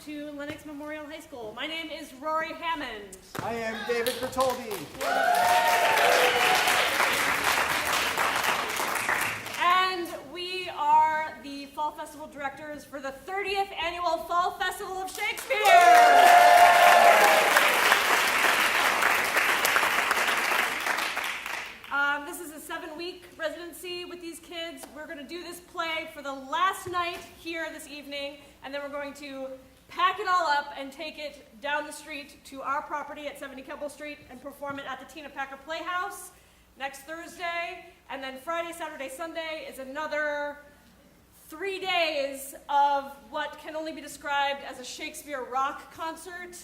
to Lenox Memorial High School. My name is Rory Hammond. I am David Bertoldi. And we are the Fall Festival directors for the 30th Annual Fall Festival of Shakespeare. This is a 7-week residency with these kids. We're going to do this play for the last night here this evening, and then we're going to pack it all up and take it down the street to our property at 70 Keble Street and perform it at the Tina Packer Playhouse next Thursday. And then Friday, Saturday, Sunday is another 3 days of what can only be described as a Shakespeare rock concert.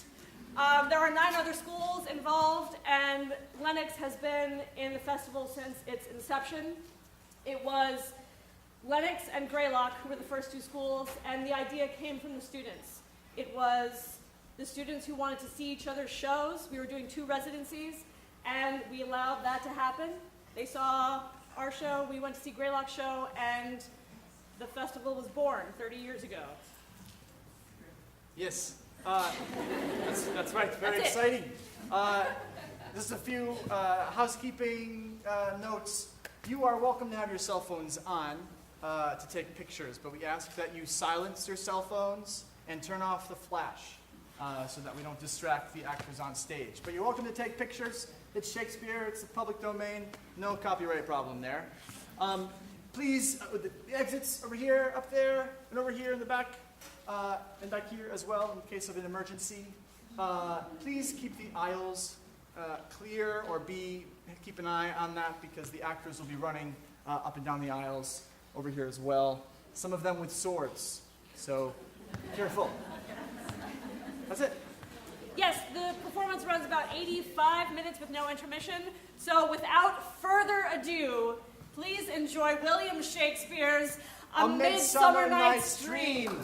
There are 9 other schools involved, and Lenox has been in the festival since its inception. It was Lenox and Greylock who were the first 2 schools, and the idea came from the students. It was the students who wanted to see each other's shows. We were doing 2 residencies, and we allowed that to happen. They saw our show, we went to see Greylock's show, and the festival was born 30 years ago. Yes, that's right, very exciting. Just a few housekeeping notes. You are welcome to have your cell phones on to take pictures, but we ask that you silence your cell phones and turn off the flash so that we don't distract the actors on stage. But you're welcome to take pictures. It's Shakespeare, it's the public domain, no copyright problem there. Please, the exits over here, up there, and over here in the back, and back here as well in case of an emergency. Please keep the aisles clear, or keep an eye on that because the actors will be running up and down the aisles over here as well. Some of them with swords, so careful. That's it. Yes, the performance runs about 85 minutes with no intermission. So without further ado, please enjoy William Shakespeare's A Midsummer Night's Dream.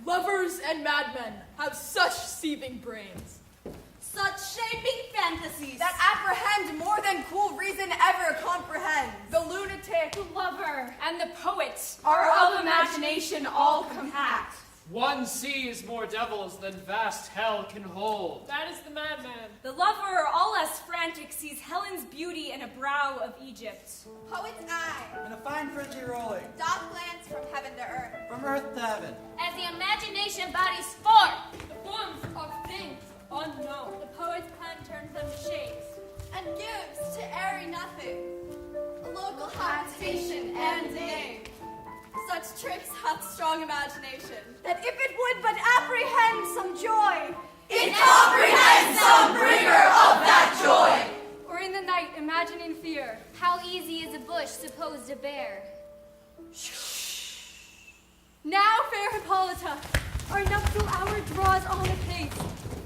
Lovers and madmen have such seething brains, such shaping fantasies that apprehend more than cool reason ever comprehends. The lunatic, The lover, and the poet are of imagination all compact. One sees more devils than vast hell can hold. that is the madman. The lover, all less frantic, sees Helen's beauty in a brow of Egypt. Poet's eye And a fine frenzy rolling, doth glance from heaven to earth. from earth to heaven. As the imagination bodies form, The forms of things unknown. the poet's pen turns them to shapes. And gives to airy nothing a local habitation and name. Such tricks hath strong imagination, that if it would but apprehend some joy, it comprehends some bringer of that joy. Or in the night, imagining fear. How easy is a bush supposed to bear? Now, fair Hippolyta, our nuptial hour draws on apace.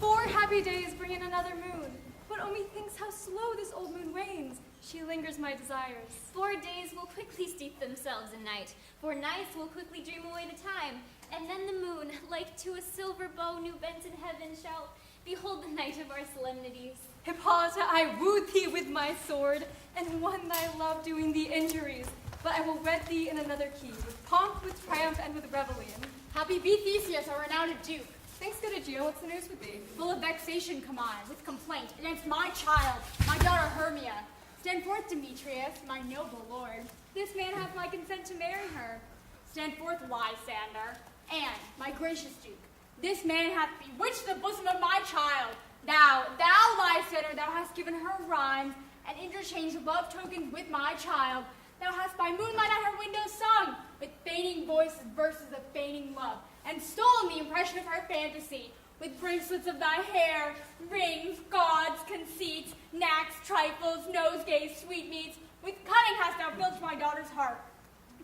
4 happy days bring in another moon. But Omi thinks how slow this old moon wanes. She lingers my desires. 4 days will quickly steep themselves in night. 4 nights will quickly dream away the time. And then the moon, like to a silver bow new bent in heaven, shall behold the night of our solemnities. Hippolyta, I wooed thee with my sword, and won thy love doing thee injuries. But I will wed thee in another key, with pomp, with triumph, and with revelry. Happy be Theseus, our renowned duke. Thanks, good Aegea. What's the news with thee? Full of vexation come I, with complaint against my child, my daughter Hermia. Stand forth, Demetrius, my noble lord. This man hath my consent to marry her. Stand forth, Lysander, and, my gracious duke, this man hath bewitched the bosom of my child. Thou, Lysander, thou hast given her rhymes and interchanged love tokens with my child. Thou hast by moonlight at her window sung, with feigning voices verses of feigning love, and stolen the impression of her fantasy, with bracelets of thy hair, rings, gauds, conceits, knacks, trifles, nosegays, sweetmeats. With cunning hast thou filched my daughter's heart.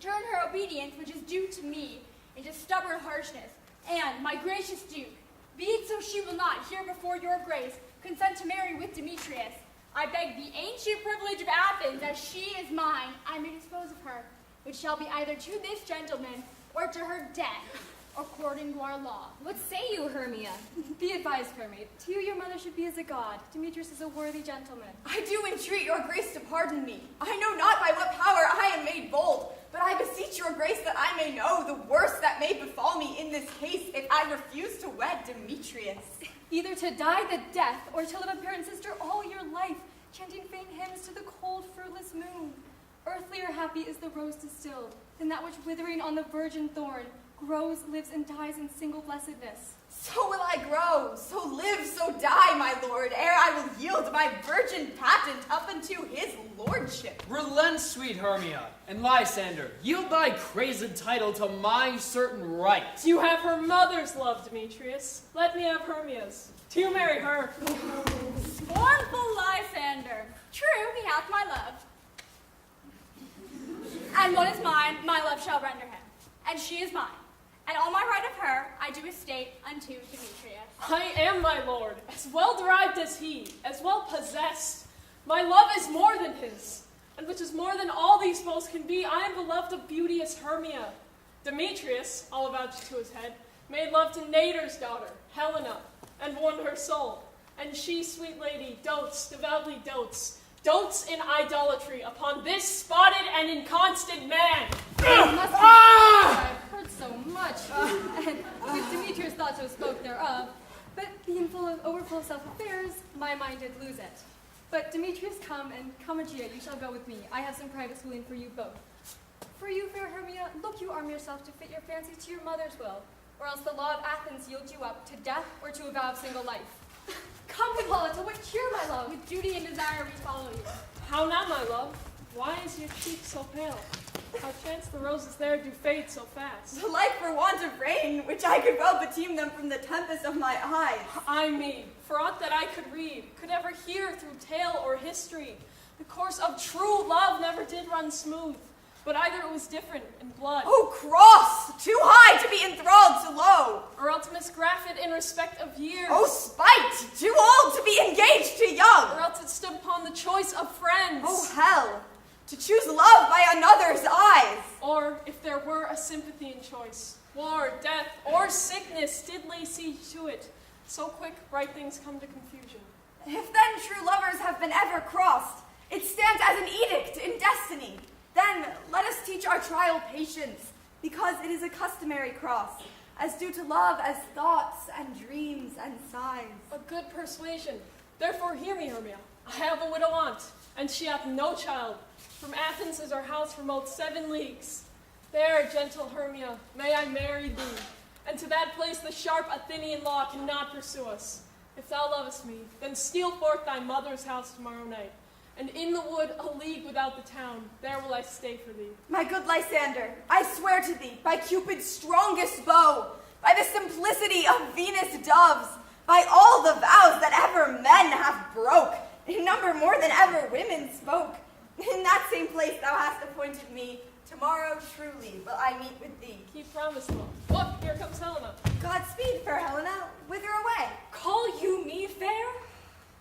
Turn her obedience, which is due to me, into stubborn harshness. And, my gracious duke, be it so she will not, here before your grace, consent to marry with Demetrius. I beg the ancient privilege of Athens, as she is mine, I may dispose of her, which shall be either to this gentleman or to her death. according to our law. What say you, Hermia? Be advised, Hermia. To you, your mother should be as a god. Demetrius is a worthy gentleman. I do entreat your grace to pardon me. I know not by what power I am made bold, but I beseech your grace that I may know the worst that may befall me in this case if I refuse to wed Demetrius. Either to die the death, or to live a parent sister all your life, chanting vain hymns to the cold, fruitless moon. Earthlier happy is the rose distilled, than that which withering on the virgin thorn grows, lives, and dies in single blessedness. So will I grow, so live, so die, my lord, ere I will yield my virgin patent up unto his lordship. Relent, sweet Hermia, and Lysander, yield thy crazed title to my certain right. You have her mother's love, Demetrius. Let me have Hermia's. Do you marry her? Scornful Lysander. True, he hath my love. And what is mine, my love shall render him. And she is mine. And all my right of her, I do estate unto Demetrius. I am my lord, as well derived as he, as well possessed. My love is more than his, and which is more than all these foes can be. I am beloved of beauteous Hermia. Demetrius, I'll vouch to his head, made love to Nader's daughter, Helena, and won her soul. And she, sweet lady, dotes, devoutly dotes in idolatry upon this spotted and inconstant man. I've heard so much, and with Demetrius thought so spoke thereof, but being full of overflow self-affairs, my mind did lose it. But Demetrius, come, and Commagia, you shall go with me. I have some private schooling for you both. For you, fair Hermia, look you arm yourself to fit your fancy to your mother's will, or else the law of Athens yields you up to death or to a vow of single life. Come, Hippolyta, what cheer, my love? With duty and desire we follow you. How now, my love? Why is your cheek so pale? How chance the roses there do fade so fast? The like for want of rain, which I could well beteem them from the tempest of my eyes. I me, for aught that I could read, could ever hear through tale or history, the course of true love never did run smooth, but either it was different in blood, Oh, cross! Too high to be enthralled to low. or else misgrafted in respect of years, Oh, spite! Too old to be engaged to or young. else it stood upon the choice of friends, Oh, hell! To choose love by another's eyes. or if there were a sympathy in choice, war, death, or sickness did lay siege to it, so quick bright things come to confusion. If then true lovers have been ever crossed, it stands as an edict in destiny. Then let us teach our trial patience, because it is a customary cross, as due to love as thoughts and dreams and sighs. A good persuasion. Therefore hear me, Hermia. I have a widow aunt, and she hath no child. From Athens is our house remote 7 leagues. There, gentle Hermia, may I marry thee, and to that place the sharp Athenian law cannot pursue us. If thou lovest me, then steal forth thy mother's house tomorrow night, and in the wood a league without the town, there will I stay for thee. My good Lysander, I swear to thee, by Cupid's strongest bow, by the simplicity of Venus' doves, by all the vows that ever men have broke, in number more than ever women spoke, in that same place thou hast appointed me, tomorrow truly will I meet with thee. Keep promise, love. Look, here comes Helena. Godspeed, fair Helena. Whither away? Call you me fair?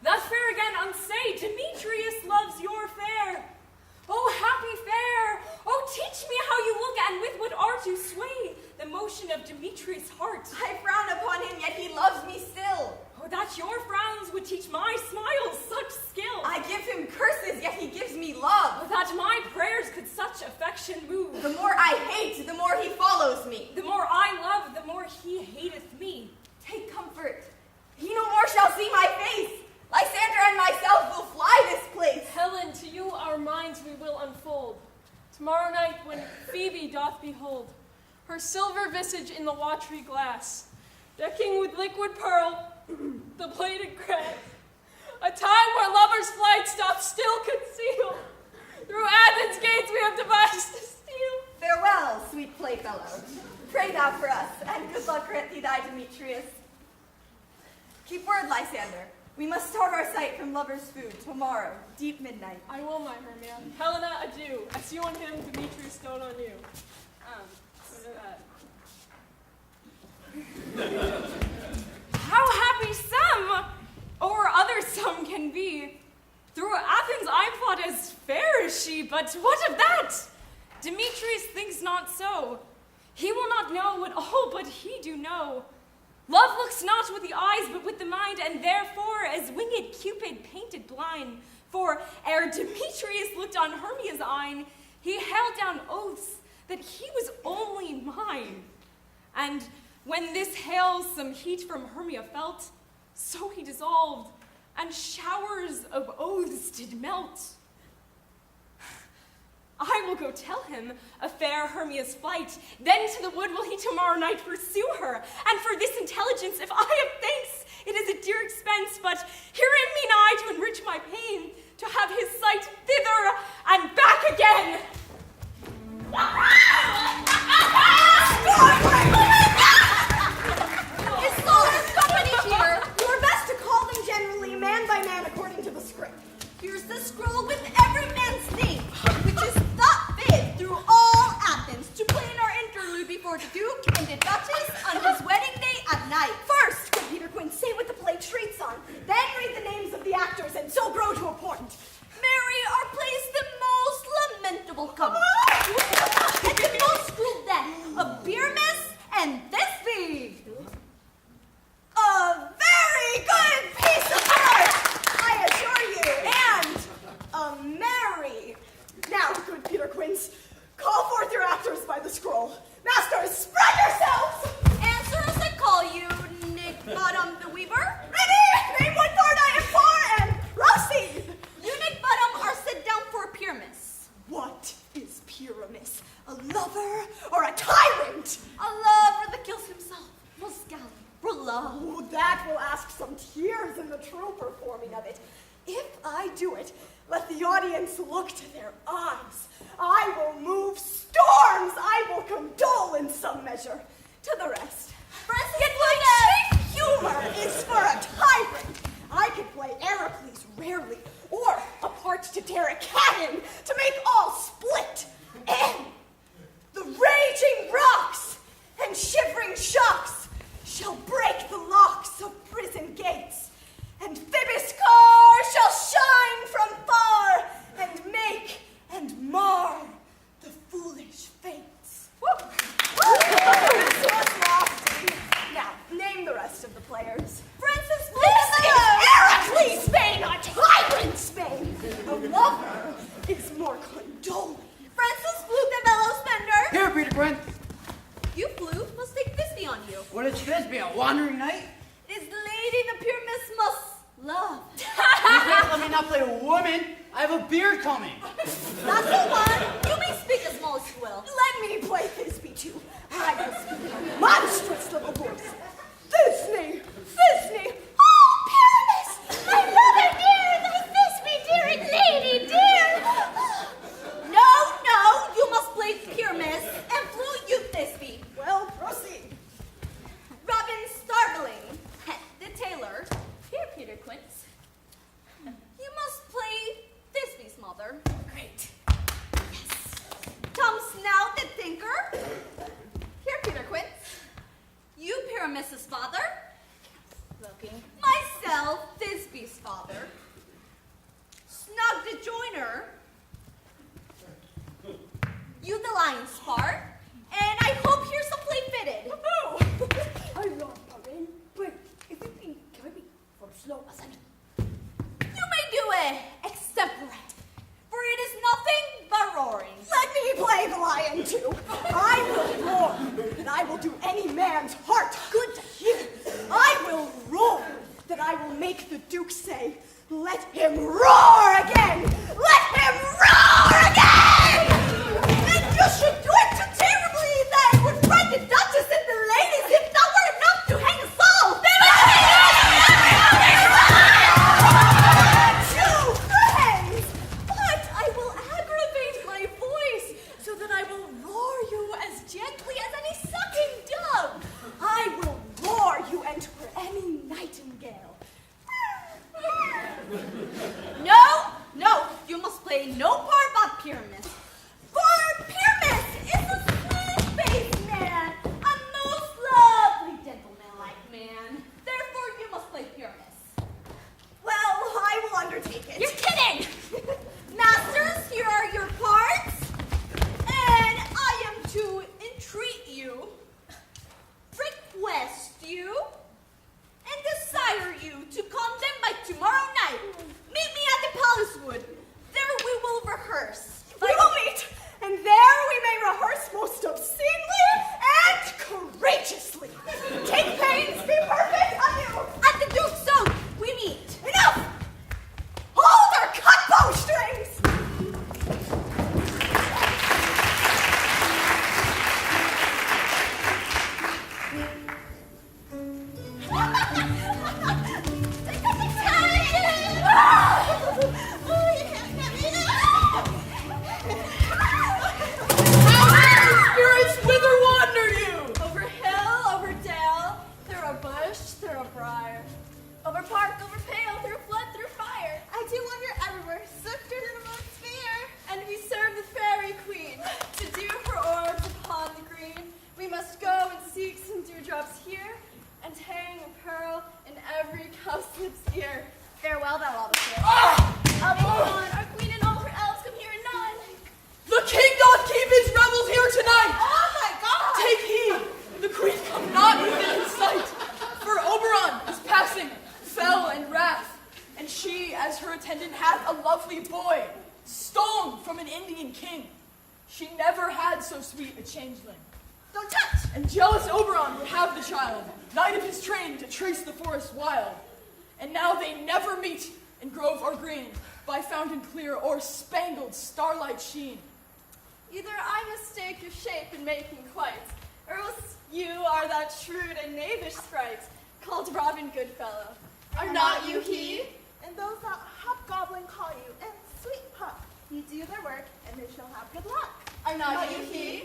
That fair again unsay, Demetrius loves your fair. Oh, happy fair! Oh, teach me how you look, and with what art you sway the motion of Demetrius' heart. I frown upon him, yet he loves me still. Oh, that your frowns would teach my smiles such skill. I give him curses, yet he gives me love. Oh, that my prayers could such affection move. The more I hate, the more he follows me. The more I love, the more he hateth me. Take comfort. He no more shall see my face. Lysander and myself will fly this place. Helen, to you our minds we will unfold. Tomorrow night when Phoebe doth behold her silver visage in the watery glass, decking with liquid pearl the bladed grass, a time where lovers' flight doth still conceal. Through Athens' gates we have devised to steal. Farewell, sweet playfellow. Pray thou for us, and good luck grant thee thy Demetrius. Keep word, Lysander. We must start our sight from lover's food tomorrow, deep midnight. I will, my Hermia. Helena, adieu. As you on him, Demetrius dote on you. How happy some, or other some can be. Through Athens I'm thought as fair as she, but what of that? Demetrius thinks not so. He will not know what all but he do know. Love looks not with the eyes, but with the mind, and therefore as winged Cupid painted blind. For ere Demetrius looked on Hermia's eyne, he held down oaths that he was only mine. And when this hail some heat from Hermia felt, so he dissolved, and showers of oaths did melt. I will go tell him of fair Hermia's flight. Then to the wood will he tomorrow night pursue her. And for this intelligence, if I have thanks, it is a dear expense, but herein mean I to enrich my pain, to have his sight thither and back again. Is Solomon's company here? You are best to call them generally, man by man, according to the script. Here's the scroll with every man's name, which is thought fit through all Athens to play in our interlude before the Duke and the Duchess on his wedding day at night. First, good Peter Quinn, say what the play treats on, then read the names of the actors, and so grow to a point. Mary, our play's the most lamentable company. And the most cruel death of Pyramus and Thisbe. A very good piece of work, I assure you, and a merry. Now, good Peter Quince, call forth your actors by the scroll. Masters, spread yourselves! Answer as I call you, Nick Bottom the Weaver. Ready! Name what part I am for, and proceed! You, Nick Bottom, are set down for Pyramus. What is Pyramus? A lover or a tyrant? A lover that kills himself. Muscali. Oh, that will ask some tears in the true performing of it. If I do it, let the audience look to their eyes. I will move storms. I will condole in some measure. To the rest. Yet my chief humor is for a tyrant. I could play Heracles rarely, or a part to tear a cannon to make all split. And the raging rocks and shivering shocks shall break the locks of prison gates, and Phoebus' car shall shine from far, and make and mar the foolish fates. Woo! This was lofty. Now, name the rest of the players. Francis Heracles Spain, a tyrant Spain. A lover is more condoling. Francis Flute the Mellow Spender. Here, Peter Quinn. You, Flute, must take Thisbe on you. What is Thisbe, a wandering knight? It is the lady the Pyramus must love. Let me not play a woman. I have a beard coming. That's the one. You may speak as small as you will. Let me play Thisbe too. I will speak in a monstrous little voice. Thisbe! Oh, Pyramus! My lover dear, thy Thisbe, dear and lady dear! No, you must play Pyramus, and Flute you Thisbe. Well, proceed. Robin Starveling, the tailor. Here, Peter Quince. You must play Thisbe's mother. Great. Yes. Tom Snout, the thinker. Here, Peter Quince. You, Pyramus's father. Looking. Myself, Thisbe's father. Snug the joiner. You, the lion's part. And I hope here's a play fitted. I love Robin, but if you can carry me from slow as I you may do it, extempore, for it is nothing but roaring. Let me play the lion too. I will roar, that I will do any man's heart good to hear. I will roar, that I will make the Duke say, let him roar again! Let him roar again! And you should do it too terribly that it would frighten the Duchess and the ladies if that were enough to hang us all! Two friends! But I will aggravate my voice so that I will roar you as gently as any sucking dove. I will roar you and for any nightingale. No, you must play no part but Pyramus. For Pyramus is a sweet-faced man, a most lovely gentleman-like man. Therefore, you must play Pyramus. Well, I will undertake it. You're kidding! Masters, here are your parts. And I am to entreat you dear. Farewell, thou all the fair. Ah! Our queen and all her elves come here anon. The king doth keep his revels here tonight. Oh my God! Take heed, the queen come not within his sight. For Oberon is passing, fell and wrath, and she, as her attendant, hath a lovely boy, stolen from an Indian king. She never had so sweet a changeling. Don't touch! And jealous Oberon would have the child, knight of his train, to trace the forest wild. And now they never meet in grove or green, by fountain clear or spangled starlight sheen. Either I mistake your shape in making quite, or else you are that shrewd and knavish sprite, called Robin Goodfellow. Are not you he? And those that hobgoblin call you, and sweet pup, you do their work, and they shall have good luck. Are not you he?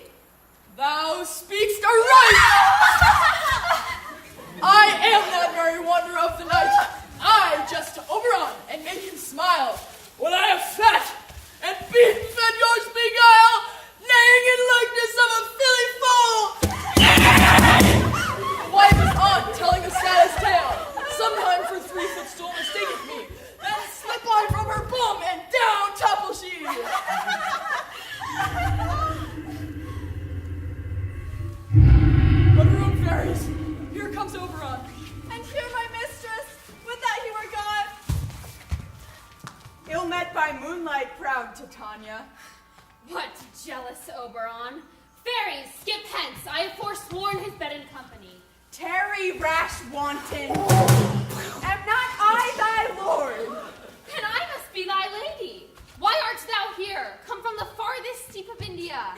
Thou speakst aright! I am that very wonder of the night. I just to Oberon and make him smile. When I have fat and beaten fed yours beguile, neighing in likeness of a filly foal. The wife is on, telling the saddest tale. Sometime for 3 footstool mistaketh me. Then slip I from her bum and down topple she. But room fairies, here comes Oberon. And here my mistress, would that he were gone. Ill met by moonlight, proud Titania. What, jealous Oberon? Fairies, skip hence. I have forsworn his bed and company. Tarry, rash wanton. Am not I thy lord? And I must be thy lady. Why art thou here, come from the farthest steep of India?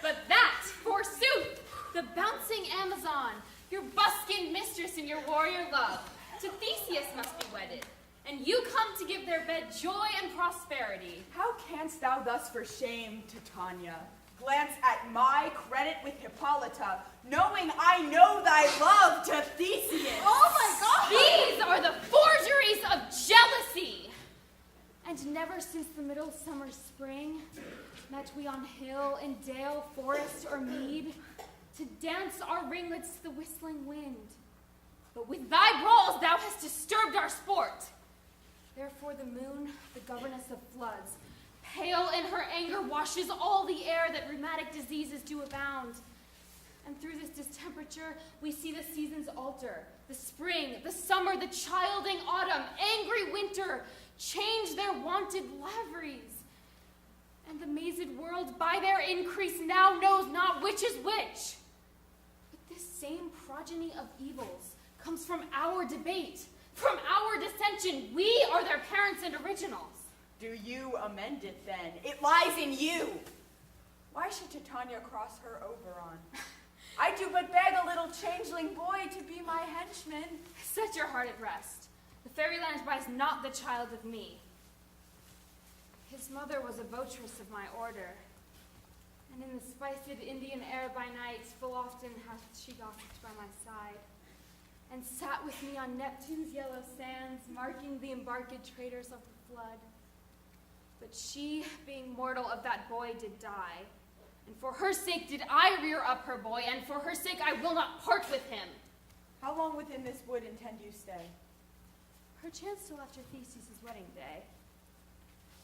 But that, forsooth, the bouncing Amazon, your buskined mistress and your warrior love, to Theseus must be wedded. And you come to give their bed joy and prosperity. How canst thou thus for shame, Titania, glance at my credit with Hippolyta, knowing I know thy love to Theseus? Oh my God! These are the forgeries of jealousy. And never since the middle summer spring met we on hill, in dale, forest, or mead, to dance our ringlets to the whistling wind. But with thy brawls thou hast disturbed our sport. Therefore the moon, the governess of floods, pale in her anger, washes all the air that rheumatic diseases do abound. And through this distemperature, we see the seasons alter. The spring, the summer, the childing autumn, angry winter, change their wonted laveries. And the mazed world, by their increase, now knows not which is which. But this same progeny of evils comes from our debate, from our dissension. We are their parents and originals. Do you amend it then? It lies in you. Why should Titania cross her Oberon? I do but beg a little changeling boy to be my henchman. Set your heart at rest. The fairyland buys not the child of me. His mother was a votress of my order, and in the spiced Indian air by night, full often hath she gossiped by my side, and sat with me on Neptune's yellow sands, marking the embarked traders of the flood. But she, being mortal, of that boy did die, and for her sake did I rear up her boy, and for her sake I will not part with him. How long within this wood intend you stay? Perchance till after Theseus' wedding day.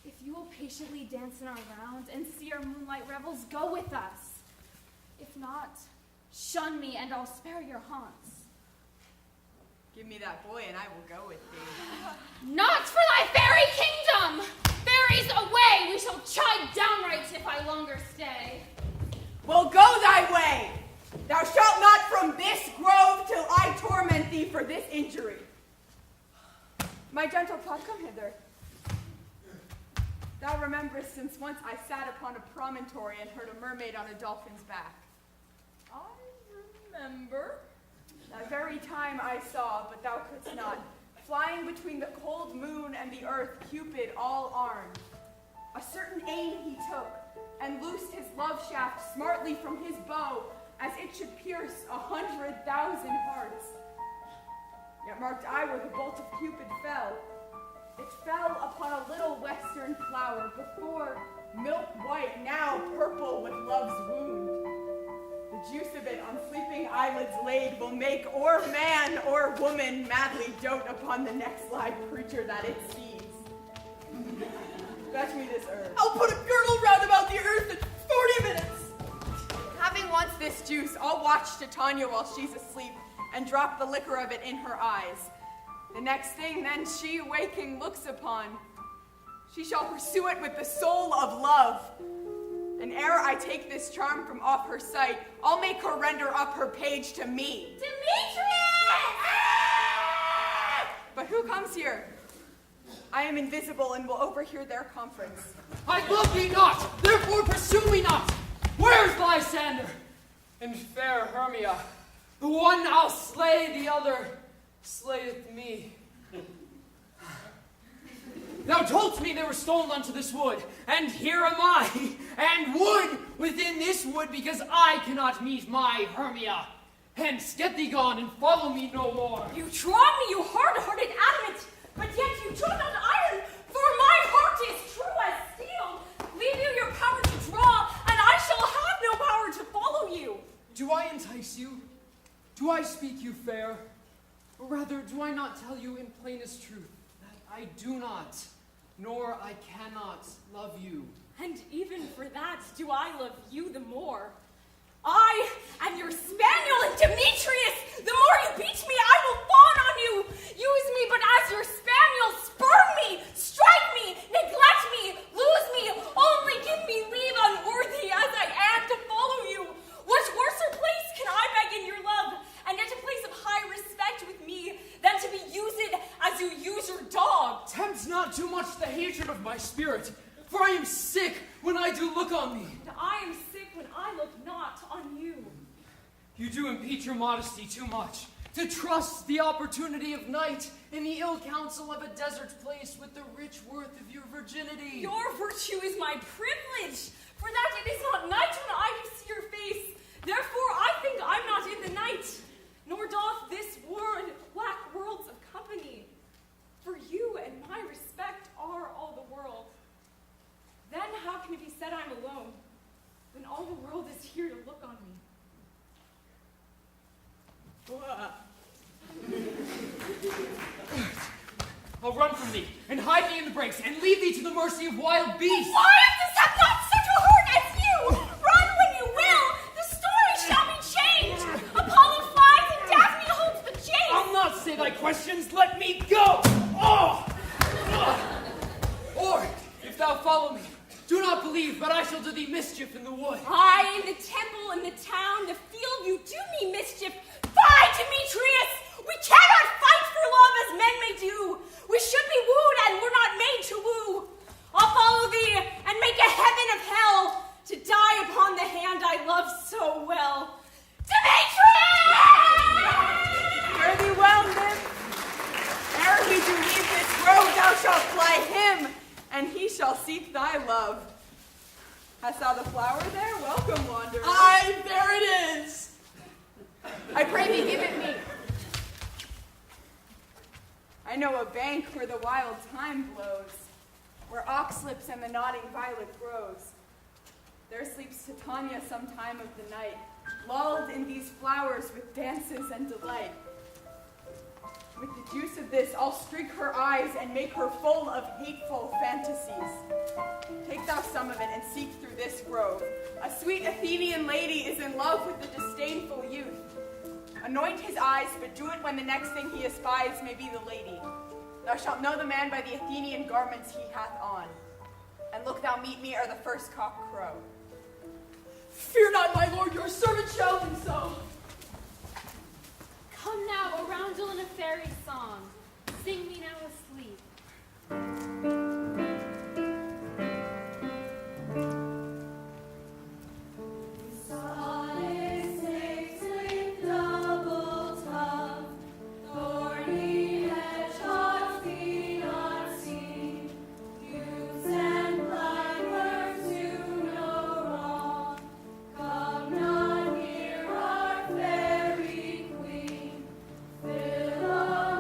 If you will patiently dance in our round and see our moonlight revels, go with us. If not, shun me and I'll spare your haunts. Give me that boy and I will go with thee. Not for thy fairy kingdom! Fairies away! We shall chide downright if I longer stay. Well, go thy way! Thou shalt not from this grove till I torment thee for this injury. My gentle pup, come hither. Thou rememberest since once I sat upon a promontory and heard a mermaid on a dolphin's back. I remember. That very time I saw, but thou couldst not, flying between the cold moon and the earth, Cupid all armed. A certain aim he took, and loosed his love shaft smartly from his bow, as it should pierce 100,000 hearts. Yet marked I where the bolt of Cupid fell. It fell upon a little western flower, before milk white, now purple with love's wound. The The juice of it on sleeping eyelids laid will make or man or woman madly dote upon the next live creature that it sees. Fetch me this herb. I'll put a girdle round about the earth in 40 minutes. Having once this juice, I'll watch Titania while she's asleep and drop the liquor of it in her eyes. The next thing then she waking looks upon, she shall pursue it with the soul of love. And ere I take this charm from off her sight, I'll make her render up her page to me. Demetrius! But who comes here? I am invisible and will overhear their conference. I love thee not, therefore pursue me not. Where's Lysander? And fair Hermia, the one I'll slay, the other slayeth me. Thou toldst me they were stolen unto this wood, and here am I, and wood within this wood, because I cannot meet my Hermia. Hence, get thee gone, and follow me no more. You trod me, you hard-hearted adamant, but yet you trod not iron, for my heart is true as steel. Leave you your power to draw, and I shall have no power to follow you. Do I entice you? Do I speak you fair? Or rather, do I not tell you in plainest truth that I do not, nor I cannot love you? And even for that do I love you the more. I am your spaniel, and Demetrius, the more you beat me, I will fawn on you. Use me but as your spaniel, spurn me, strike me, neglect me, lose me, only give me leave unworthy as I am to follow you. What worser place can I beg in your love, and yet a place of high respect with me, than to be used as you use your dog? Tempt not too much the hatred of my spirit, for I am sick when I do look on thee. And I am sick when I look not on you. You do impeach your modesty too much, to trust the opportunity of night in the ill counsel of a desert place with the rich worth of your virginity. Your virtue is my privilege, for that it is not night when I do see your face. Therefore I think I'm not in the night, nor doth this word lack worlds of company. For you and my respect are all the world. Then how can it be said I'm alone, when all the world is here to look on me? I'll run from thee, and hide thee in the brakes, and leave thee to the mercy of wild beasts. Why does this have not such a heart as you? Run when you will, the story shall be changed. Apollo flies and Daphne holds the chase. I'll not say thy questions, let me go! Oh! Or, if thou follow me, do not believe, but I shall do thee mischief in the wood. I, in the temple, in the town, the field, you do me mischief. Fie, Demetrius! We cannot fight for love as men may do. We should be wooed, and we're not made to woo. I'll follow thee, and make a heaven of hell, to die upon the hand I love so well. Demetrius! Fare thee well, nymph. Ere we do leave this road, thou shalt fly him, and he shall seek thy love. Hast thou the flower there? Welcome, wanderer. Aye, there it is. I pray thee, give it me. I know a bank where the wild thyme blows, where oxlips and the nodding violet grows. There sleeps Titania some time of the night, lulled in these flowers with dances and delight. With the juice of this, I'll streak her eyes and make her full of hateful fantasies. Take thou some of it and seek through this grove. A sweet Athenian lady is in love with the disdainful youth. Anoint his eyes, but do it when the next thing he espies may be the lady. Thou shalt know the man by the Athenian garments he hath on. And look thou meet me ere the first cock crow. Fear not, my lord, your servant shall do so. Come now, a roundel and a fairy song. Sing me now asleep. Fill a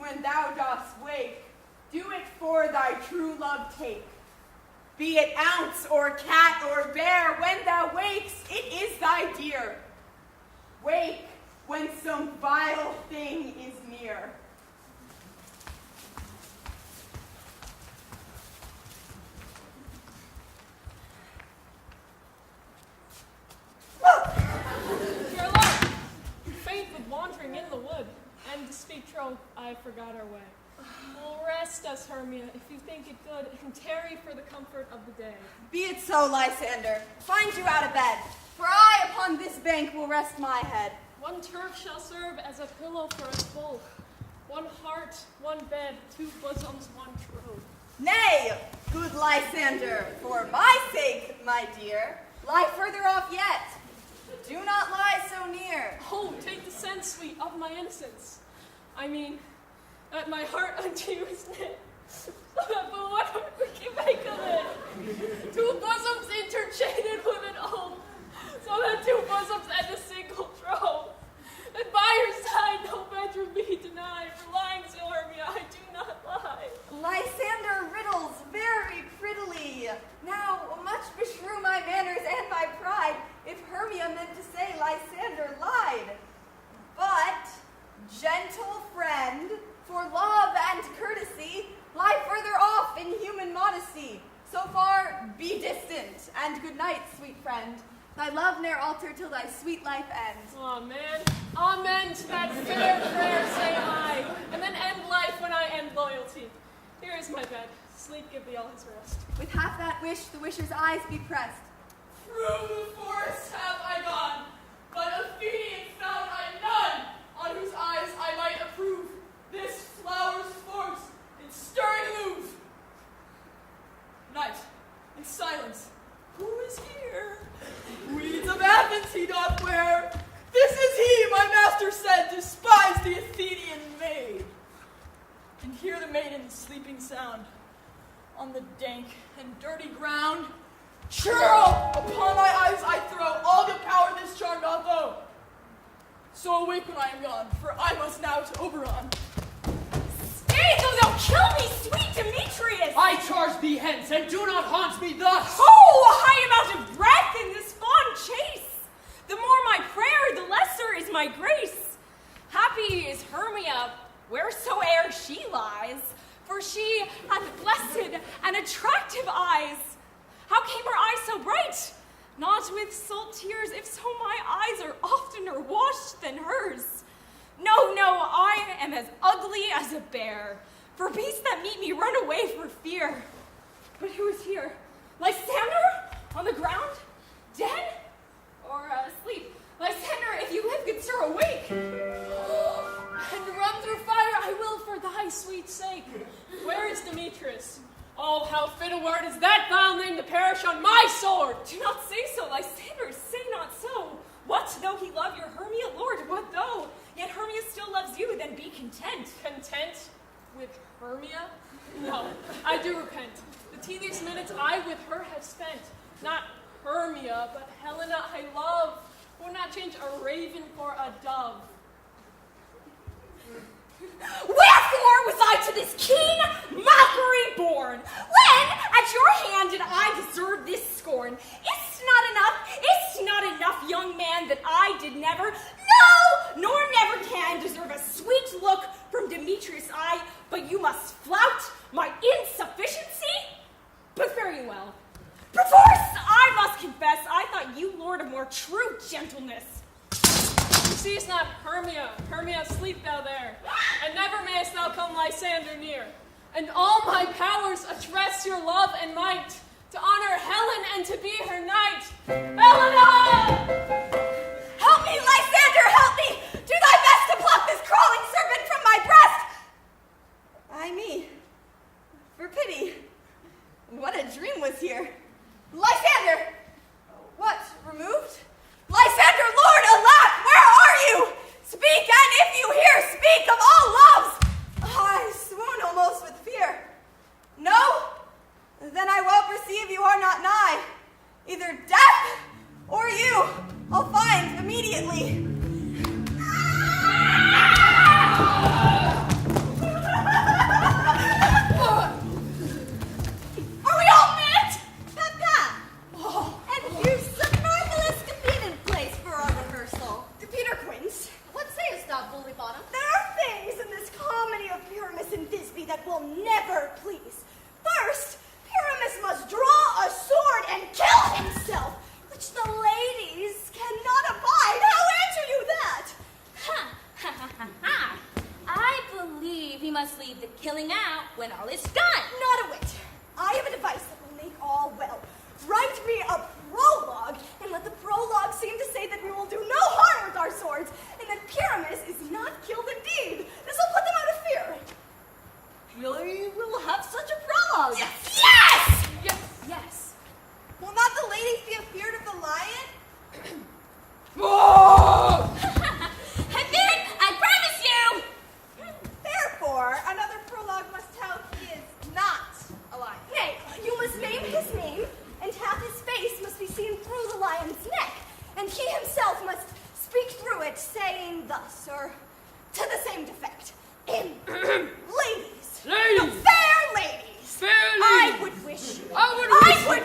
when thou dost wake, do it for thy true love take. Be it ounce or cat or bear, when thou wakes, it is thy dear. Wake when some vile thing is near. Your love, faint with wandering in the wood, and to speak troth, I forgot our way. Well, rest us, Hermia, if you think it good, and tarry for the comfort of the day. Be it so, Lysander. Find you out of bed, for I upon this bank will rest my head. One turf shall serve as a pillow for us both. One heart, one bed, two bosoms, one trove. Nay, good Lysander, for my sake, my dear, lie further off yet. Do not lie so near. Oh, take the sense, sweet, of my innocence. I mean, that my heart unto you is knit. But what would we can make of it? Two bosoms interchained with an oath, so that two bosoms and a single trove. And by your side no bedroom be denied, for lying so, Hermia, I do not lie. Lysander riddles very prettily. Now much beshrew my manners and my pride, if Hermia meant to say Lysander lied. But, gentle friend, for love and courtesy, lie further off in human modesty. So far, be distant, and good night, sweet friend. Thy love ne'er alter till thy sweet life end. Amen. Amen to that fair prayer say I, and then end life when I end loyalty. Here is my bed. Sleep give thee all his rest. With half that wish, the wisher's eyes be pressed. Through the forest have I gone, but of Phoenix found I none, on whose eyes I might approve this flower's force in stirring move. Night, in silence, who is here? Weeds of Athens he doth wear. This is he, my master said, despised the Athenian maid. And hear the maiden's sleeping sound on the dank and dirty ground. Churl! Upon my eyes I throw all the power this charm doth owe. So awake when I am gone, for I must now to Oberon. Stay, though thou kill me, sweet Demetrius! I charge thee hence, and do not haunt me thus! Oh, I am out of breath in this fond chase. The more my prayer, the lesser is my grace. Happy is Hermia, wheresoe'er she lies, for she hath blessed and attractive eyes. How came her eyes so bright? Not with salt tears, if so my eyes are oftener washed than hers. No, I am as ugly as a bear, for beasts that meet me run away for fear. But who is here? Lysander? On the ground? Dead? Or asleep? Lysander, if you live, good sir, awake! And run through fire I will for thy sweet sake. Where is Demetrius? Oh, how fit a word is that foul name to perish on my sword! Do not say so, Lysander, say not so. What though he love your Hermia, Lord, what though? Yet Hermia still loves you, then be content. Content with Hermia? No, I do repent. The tedious minutes I with her have spent. Not Hermia, but Helena I love. Would not change a raven for a dove. Wherefore was I to this keen mockery born? When at your hand did I deserve this scorn? It's not enough, young man, that I did never, no, nor never can deserve a sweet look from Demetrius' eye, but you must flout my insufficiency? But very well. Perforce, I must confess, I thought you lord of more true gentleness. Seest not Hermia, Hermia, sleep thou there, and never mayest thou come Lysander near. And all my powers address your love and might, to honor Helen and to be her knight. Helena! Help me, Lysander, help me! Do thy best to pluck this crawling serpent from my breast! Ay me, for pity, what a dream was here. Lysander! What, removed? Lysander, Lord, alack, where are you? Speak, and if you hear, speak of all loves! I swoon almost with fear. No? Then I well perceive you are not nigh. Either death or you, I'll that will never please. First, Pyramus must draw a sword and kill himself, which the ladies cannot abide. How answer you that? Ha ha ha ha ha. I believe he must leave the killing out when all is done. Not a whit. I have a device that will make all well. Write me a prologue, and let the prologue seem to say that we will do no harm with our swords, and that Pyramus is not killed indeed. This will put them out of fear. Really? We'll have such a prologue. Yes! Yes! Yes, yes. Will not the ladies be afeard of the lion? Oh! And then, I promise you! Therefore, another prologue must tell he is not a lion. Nay, you must name his name, and half his face must be seen through the lion's neck, and he himself must speak through it, saying thus, or to the same defect. Ladies! Ladies! No, fair ladies! Fair I ladies! would wish you. I would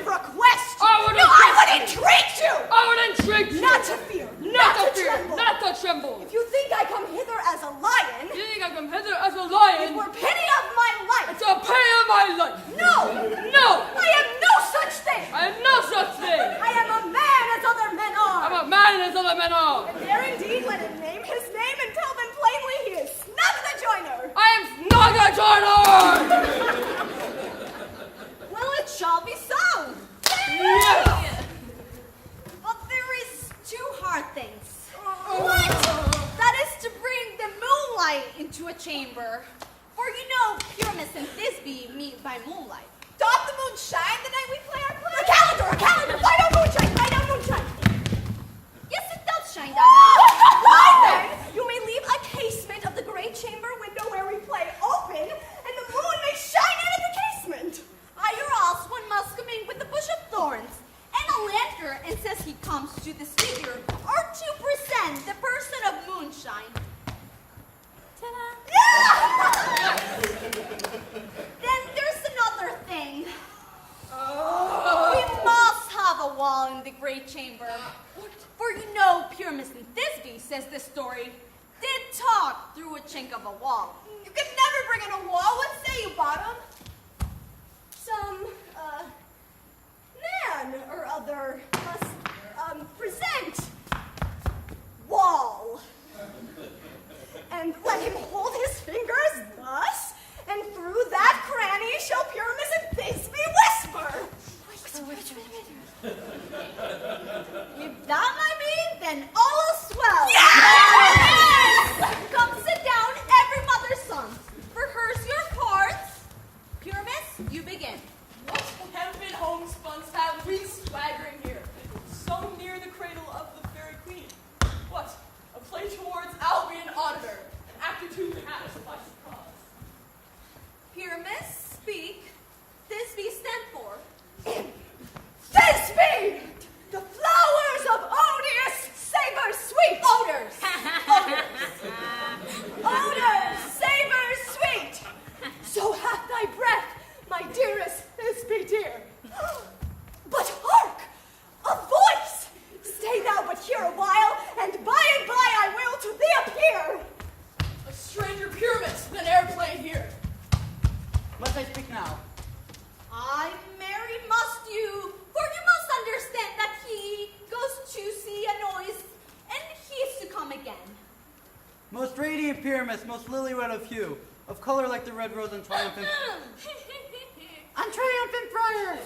request you. I would No, I would entreat you! I would entreat you! Not to fear, Not to fear! tremble. Not to tremble! If you think I come hither as a lion, You think I come hither as a it lion? were pity of my life. It's a pay of my life! No! No! I am no such thing! I am no such thing! I am a man as other men are! I'm a man as other men are! And there indeed let him name his name and tell them plainly he is not the joiner! I am not a joiner! Well, it shall be so! Yes. But there is two hard things. What? That is to bring the moonlight into a chamber. For you know, Pyramus and Thisbe meet by moonlight. Doth the moon shine the night we play our play? A calendar! Why don't moonshine? Why don't moonshine? Yes, it does shine that night. Why then? You may leave a casement of the great chamber window where we play open, and the moon may shine in at the casement. Or else one must come in with a bush of thorns and a lantern and says he comes to this figure, or to present the person of moonshine. Ta-da! Then there's another thing. We must have a wall in the great chamber. For you know, Pyramus and Thisbe, says this story, did talk through a chink of a wall. You can never bring in a wall. What say you, Bottom? Some, man or other must, present wall. And let him hold his fingers thus, and through that cranny shall Pyramus and Thisbe whisper. If that might be, then all is well. Yes! Come sit down, every mother's son. Rehearse your parts. Pyramus, you begin. What hempen homespuns have we swaggering here, so near the cradle of the fairy queen? What? A play towards Albion Auditor, an actor to catch by surprise. Pyramus, speak. Thisbe stand for. Thisbe! The flowers of odious savor sweet. Odors. Odors, savor sweet. So hath thy breath, my dearest Thisbe dear. But hark! A voice! Stay thou but here a while, and by I will to thee appear. A stranger Pyramus than e'er played here. Must I speak now? Ay, marry must you, for you must understand that he goes to see a noise, and he is to come again. Most radiant Pyramus, most lily-red of hue, of color like the red rose on triumphant... On triumphant briar,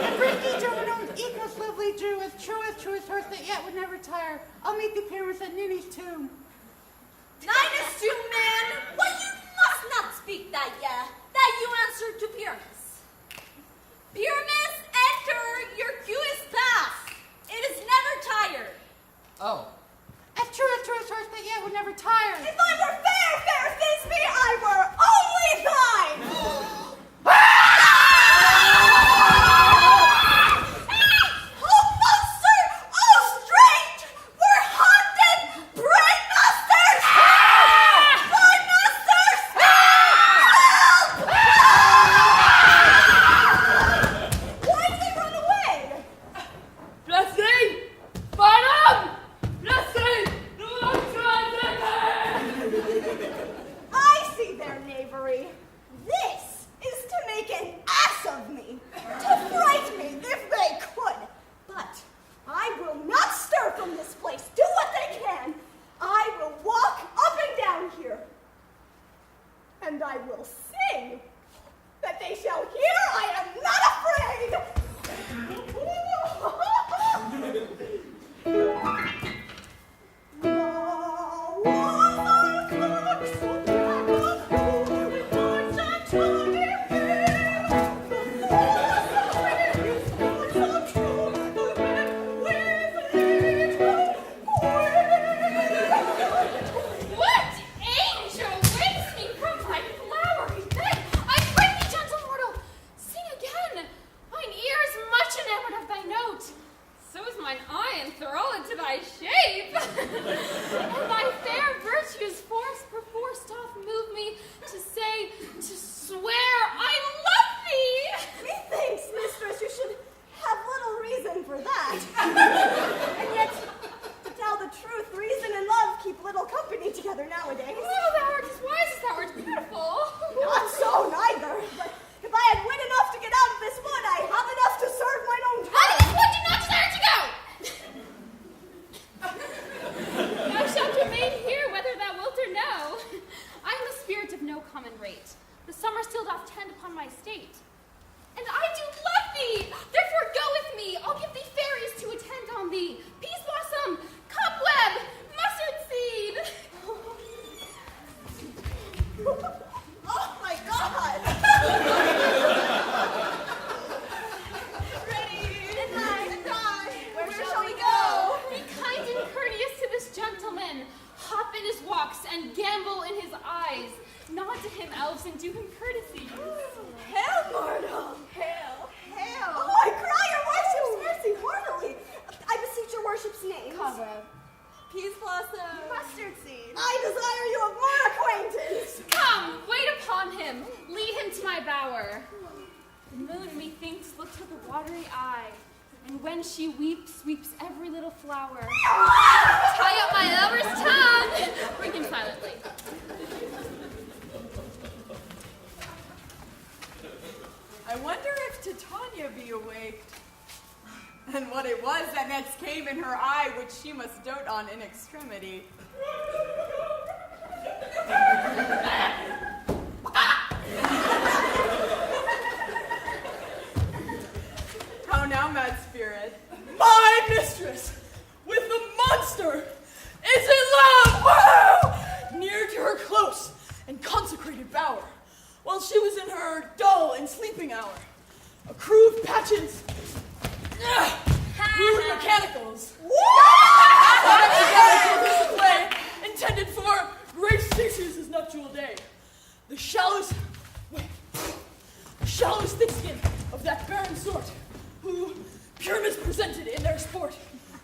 and bring each of an own equals lovely Jew, as true as horse that yet would never tire. I'll meet the Pyramus at Ninny's tomb. Ninus to man, why you must not speak that that you answer to Pyramus. Pyramus, enter, your cue is past. It is never tired. Oh. As true as horse that yet would never tire. If I were fair Thisbe, I were only thine. will sing, that they shall hear I am not afraid. What angel wakes me from my flowery bed? I pray thee, gentle mortal, sing again. Mine ear is much enamored of thy note. So is mine eye enthralled to thy shape. And thy fair virtues force perforce doth move me to say, to swear, I love thee. Methinks, mistress, you should have little reason for that. And yet, to tell the truth, reason and love keep little company together nowadays. Oh, thou art as wise as thou art beautiful. Not so, neither. But if I had wit enough to get out of this wood, I have enough to serve mine own Out of time. this wood do not desire to go. Thou shalt remain here whether thou wilt or no. I am a spirit of no common rate. The summer still doth tend upon my state. And I do love thee, therefore go with me. I'll give thee fairies to attend on thee. Peas blossom, cobweb, mustard seed. Oh my God! Ready? And I. Where shall we go? Be kind and courteous to this gentleman. Hop in his walks and gambol in his eyes. Nod to him, elves, and do him courtesy. Hail, mortal! Hail! Hail! Oh, I cry your worship's mercy heartily. I beseech your worship's name. Cobweb. Peas blossom. Mustard seed. I desire you of more acquaintance. Come, wait upon him. Lead him to my bower. The moon, methinks, looks with a watery eye, and when she weeps, weeps every little flower. Tie up my lover's tongue. Bring him silently. I wonder if Titania be awake, and what it was that next came in her eye, which she must dote on in extremity. How now, mad spirit? My mistress, with the monster, is in love, woo! Near to her close and consecrated bower, while she was in her dull and sleeping hour. A crew of patches, rude mechanicals, gathered together for this play, intended for great Shakespeare's nuptial day. The shallowest thick-skin of that barren sort, who, pyramids presented in their sport,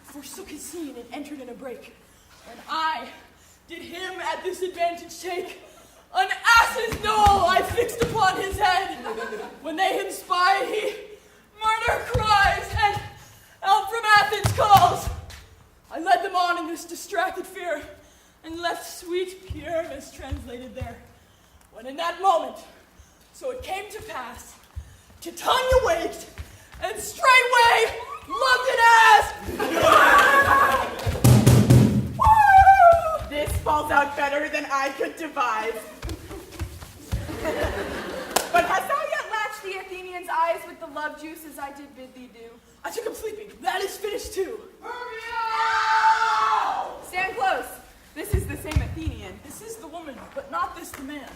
forsook his scene and entered in a break. And I did him at this advantage take. An ass's knoll I fixed upon his head. When they him spy, he murder cries, and out from Athens calls. I led them on in this distracted fear, and left sweet Pyramus translated there. When in that moment, so it came to pass, Titania waked, and straightway loved an ass. Woo! This falls out better than I could devise. But hast thou yet latched the Athenian's eyes with the love juice as I did bid thee do? I took him sleeping. That is finished too. Stand close. This is the same Athenian. This is the woman, but not this the man.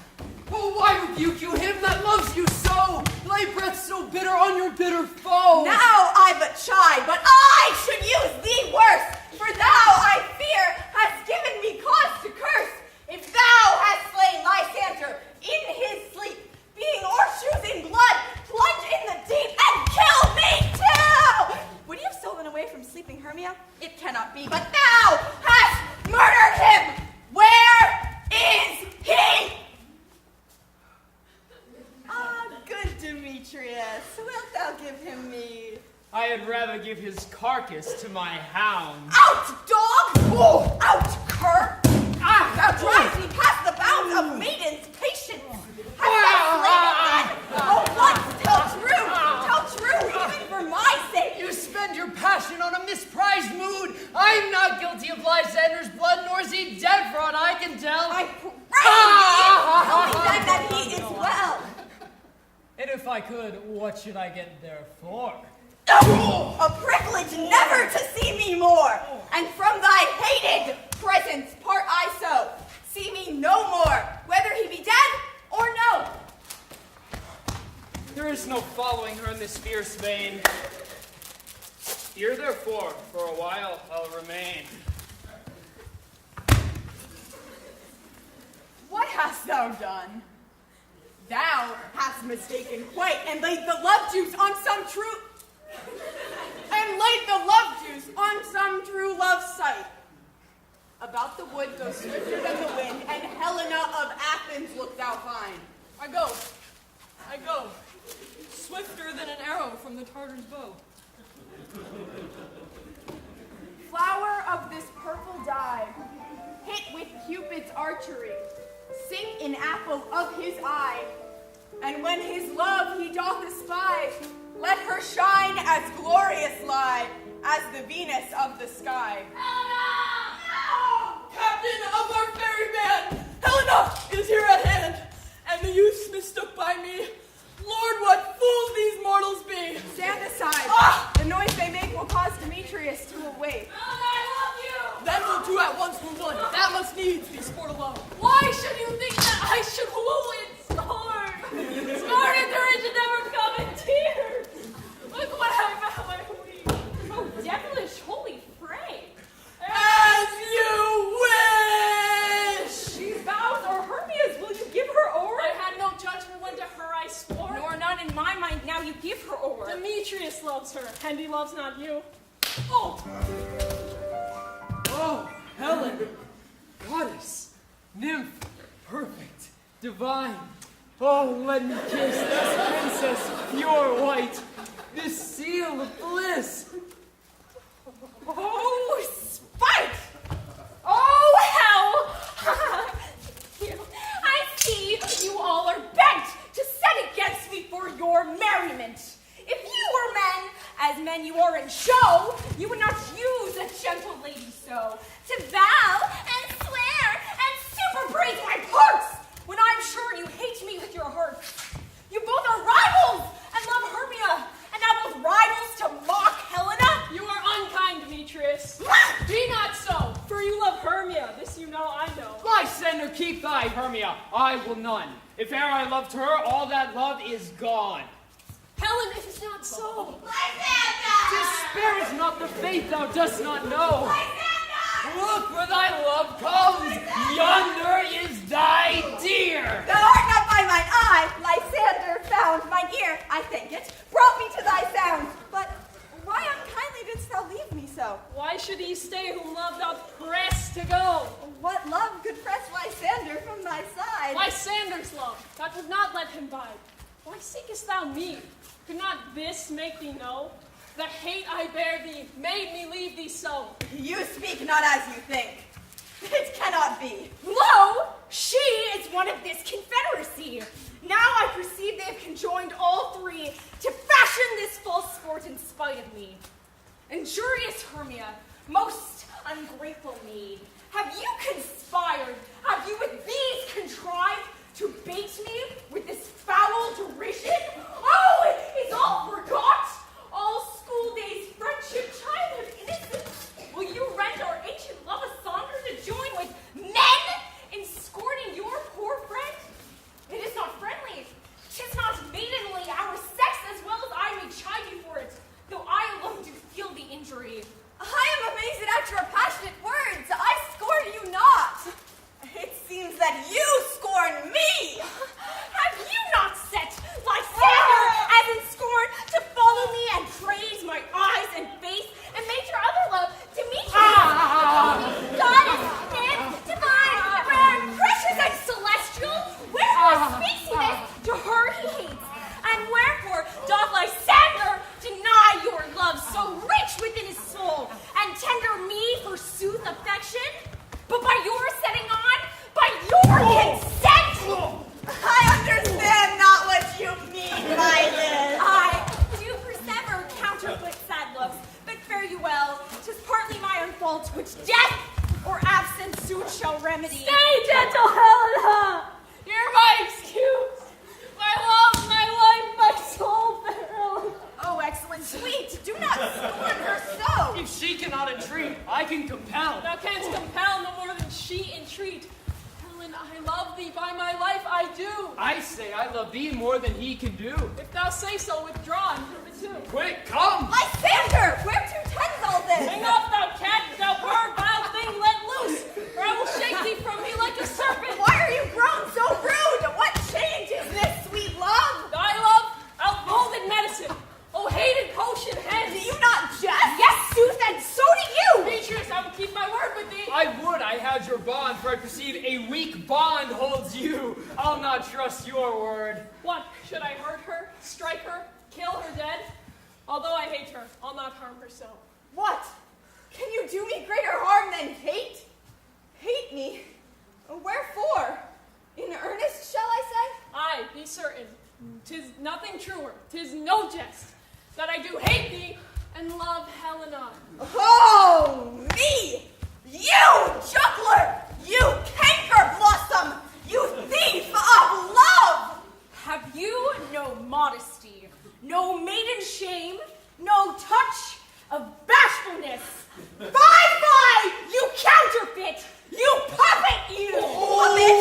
Oh, why rebuke you him that loves you so? Lay breath so bitter on your bitter foe. Now I but chide, but I should use thee worse. For thou, I fear, hast given me cause to curse. If thou hast slain Lysander in his sleep, being horseshoes in blood, plunge in the deep and kill me too! Would you have stolen away from sleeping Hermia? It cannot be, but thou hast murdered him! Where is he? Ah, good Demetrius. Wilt thou give him me? I had rather give his carcass to my hound. Out, dog! Oh, out, cur! Ah, thou drives me past the bounds of maiden's patience. Hast thou slain it then? Oh, once tell true, even for my sake. You spend your passion on a misprized mood. I'm not guilty of Lysander's blood, nor is he dead for aught I can tell. I pray thee, tell me then that he I could, what should I get there for? A privilege never to see me more, and from thy hated presence part I so. See me no more, whether he be dead or no. There is no following her in this fierce vein. Here, therefore, for a while I'll remain. What hast thou done? Thou hast mistaken quite, and laid the love juice on some true love sight. About the wood go swifter than the wind, and Helena of Athens look thou find. I go, swifter than an arrow from the Tartar's bow. Flower of this purple dye, hit with Cupid's archery, sink in apple of his eye, and when his love he doth espy, let her shine as glorious lie as the Venus of the sky. Captain of our ferry band, Helena is here at hand, and the youths mistook by me. Lord, what fools these mortals be! Stand aside. The noise they make will cause Demetrius to awake. I love you! Then we'll two at once woo one. That must needs be sport alone. Why should you think that I should woo and scorn? Scorn and courage should never come in tears. Look what I found my week. Oh, devilish holy fray. As you wish! These vows are Hermia's. Will you give her o'er? I had no judgment when to her I swore. Nor none in my mind. Now you give her o'er. Demetrius loves her, and he loves not you. Oh! Oh, Helen, goddess, nymph, perfect, divine. Oh, let me kiss this princess pure white, this seal of bliss. Oh, spite! Oh, hell! I see you all are bent to set against me for your merriment. If you were men, as men you are in show, you would not use a gentle lady so, to vow and swear and super praise my parts, when I'm sure you hate me with your hearts. You both are rivals and love Hermia, and now both rivals to mock Helena? You are unkind, Demetrius. Be not so, for you love Hermia. This you know, I know. Lysander, keep thy Hermia. I will none. If e'er I loved her, all that love is gone. Helen, it is not so. Despair is not the faith thou dost not know. Look where thy love comes. Yonder is thy dear. Thou art not by mine eye, Lysander found mine ear, I thank it, brought me to thy sound. But why unkindly didst thou leave me so? Why should he stay whom love doth press to go? What love could press Lysander from thy side? Lysander's love, that would not let him bide. Why seekest thou me? Could not this make thee know? The hate I bear thee made me leave thee so. You speak not as you think. It cannot be. Lo, she is one of this confederacy. Now I perceive they have conjoined all three to fashion this false sport in spite of me. Injurious Hermia, most ungrateful maid, have you conspired, have you with these contrived to bait me with this foul derision? Oh, is all forgot? All school days, friendship, childhood, innocence. Will you rend our ancient love asunder to join with men in scorning your poor friend? It is not friendly. 'Tis not maidenly, our sex, as well as I may chide you for it, though I alone do feel the injury. I am amazed at your passionate words. I scorn you not. It seems that you scorn me. Have you not set Lysander as in scorn to follow me and praise my eyes and face and made your other love Demetrius? Goddess, nymph, divine, rare, precious and celestial, wherefore speaks he this to her he hates? And wherefore doth Lysander deny your love so rich within his soul and tender me forsooth affection? But by your setting on, by your consent! I understand not what you mean, my Liz. I do persever counterfeit sad looks, but fare you well. 'Tis partly my own fault, which death or absence soon shall remedy. Stay, gentle Helena! Hear my excuse. My love, my life, my love thee more than he can do. If thou say so, withdraw and prove it too. Quick, come! Lysander, where to tend all this? Hang off, thou cat, thou bird, vile thing, let loose, or I will shake thee from me like a serpent. Why are you grown so rude? What change is this, sweet love? Thy love, outmolded medicine. Oh, hated potion, hence. Do you not jest? Yes, sooth, and so do you! Demetrius, I will keep my word with thee. I would I had your bond, for I perceive a weak bond holds you. I'll not trust your word. What, should I hurt her, strike her, kill her dead? Although I hate her, I'll not harm her so. What? Can you do me greater harm than hate? Hate me? Wherefore? In earnest, shall I say? Aye, be certain. 'Tis nothing truer, 'tis no jest, that I do hate thee and love Helena. Oh, me! You juggler! You canker blossom! You thief of love! Have you no modesty, no maiden shame, no touch of bashfulness? Bye-bye, You counterfeit! You puppet, you! puppet!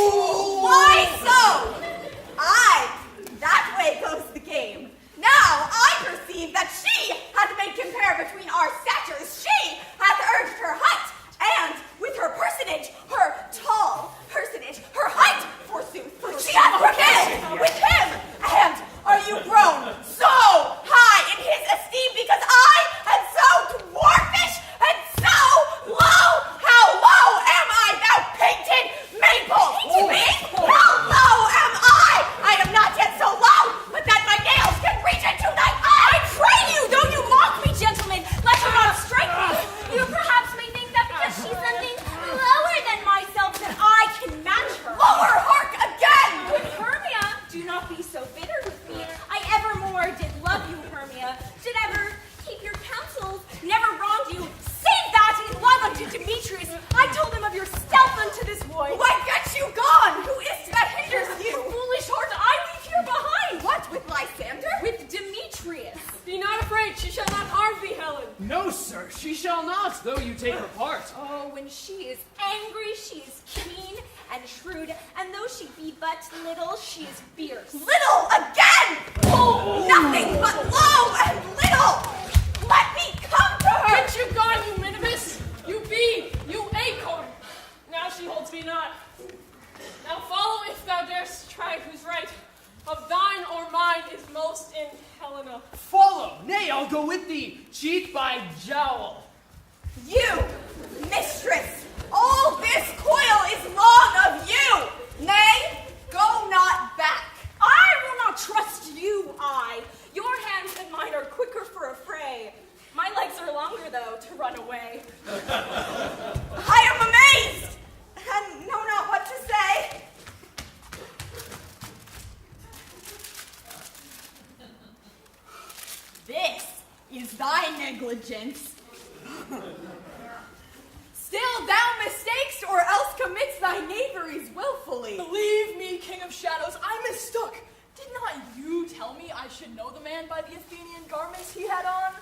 Why so? Aye, that way goes the game. Now I perceive that she hath made compare between our statures. She hath urged her height, and with her personage, her tall personage, her height, forsooth, she hath prevailed with him. And are you grown so high in his esteem because I am so dwarfish and so low? How low am I, thou painted maple? Me? How low am I? I am not yet so low, but that my nails can reach into thy eye. I pray you, don't you mock me, gentlemen. Let her not strike me. You perhaps may think that because she's something lower than myself that I can match her. Lower, hark again! Good Hermia, do not be so bitter with me. I evermore did love you, Hermia. Did ever keep your counsels, never wronged you, save that in love unto Demetrius. I told him of your stealth unto this boy. Why get you gone? Who is't that hinders you? Foolish heart, I leave here behind. What, with Lysander? With Demetrius. Be not afraid, she shall not harm thee, Helen. No, sir, she shall not, though you take her part. Oh, when she is angry, she is keen and shrewd, and though she be but little, she is fierce. Little again! Oh, nothing but low and little! Let me come to her! Get you gone, you minimus! You bee! You acorn! Now she holds me not. Now follow if thou darest try who's right. Of thine or mine is most in Helena. Follow, nay, I'll go with thee, cheek by jowl. You, mistress, all this coil is long of you! Nay, go not back. I will not trust you, I. Your hands and mine are quicker for a fray. My legs are longer, though, to run away. I am amazed, and know not what to say. This is thy negligence. Still thou mistakest, or else commits thy knaveries willfully. Believe me, King of Shadows, I mistook. Did not you tell me I should know the man by the Athenian garments he had on?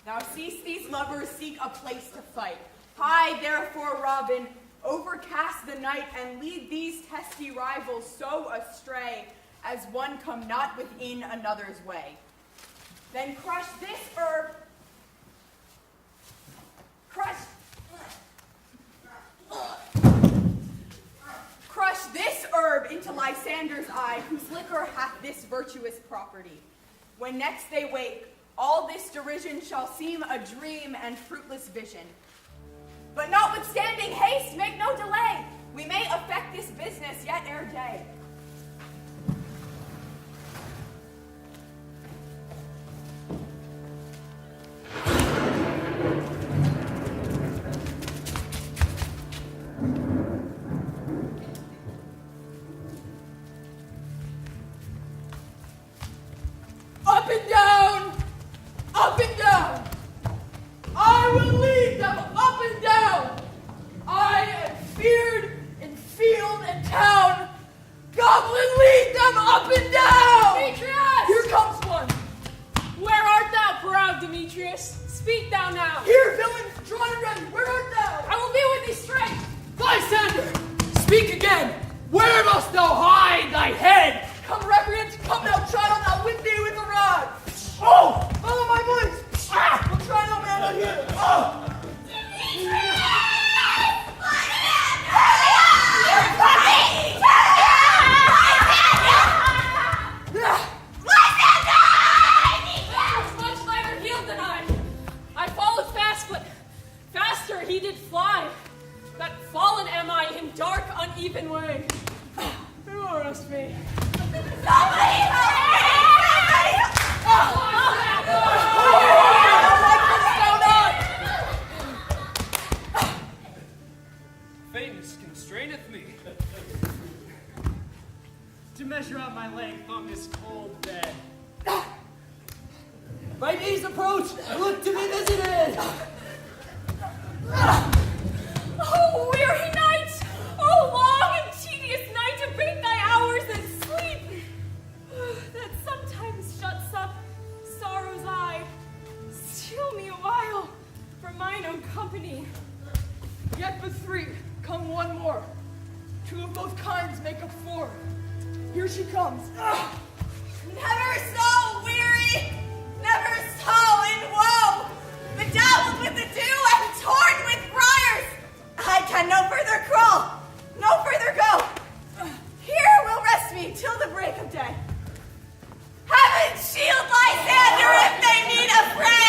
Thou seest these lovers seek a place to fight. Hie, therefore, Robin, overcast the night and lead these testy rivals so astray as one come not within another's way. Then crush this herb. Crush this herb into Lysander's eye, whose liquor hath this virtuous property. When next they wake, all this derision shall seem a dream and fruitless vision. But notwithstanding haste, make no delay. We may effect this business yet ere day. Up and down! Up and down! I will lead them up and down! I am feared in field and town! Goblin, lead them up and down! Demetrius! Here comes one! Where art thou, proud Demetrius? Speak thou now. Here, villain, drawn and ready, where art thou? I will be with thee straight. Lysander, speak again! Where dost thou hide thy head? Come represent strength on this cold bed. My knees approach, look to be visited. Oh, weary night! Oh, long and tedious night to break thy hours in sleep! That sometimes shuts up sorrow's eye. Still me a while for mine own company. Yet but three, come one more. Two of both kinds make up four. Here she comes. Never so weary, never so in woe, bedabbled with the dew and torn with briars. I can no further crawl, no further go. Here will rest me till the break of day. Heaven shield Lysander if they need a prey.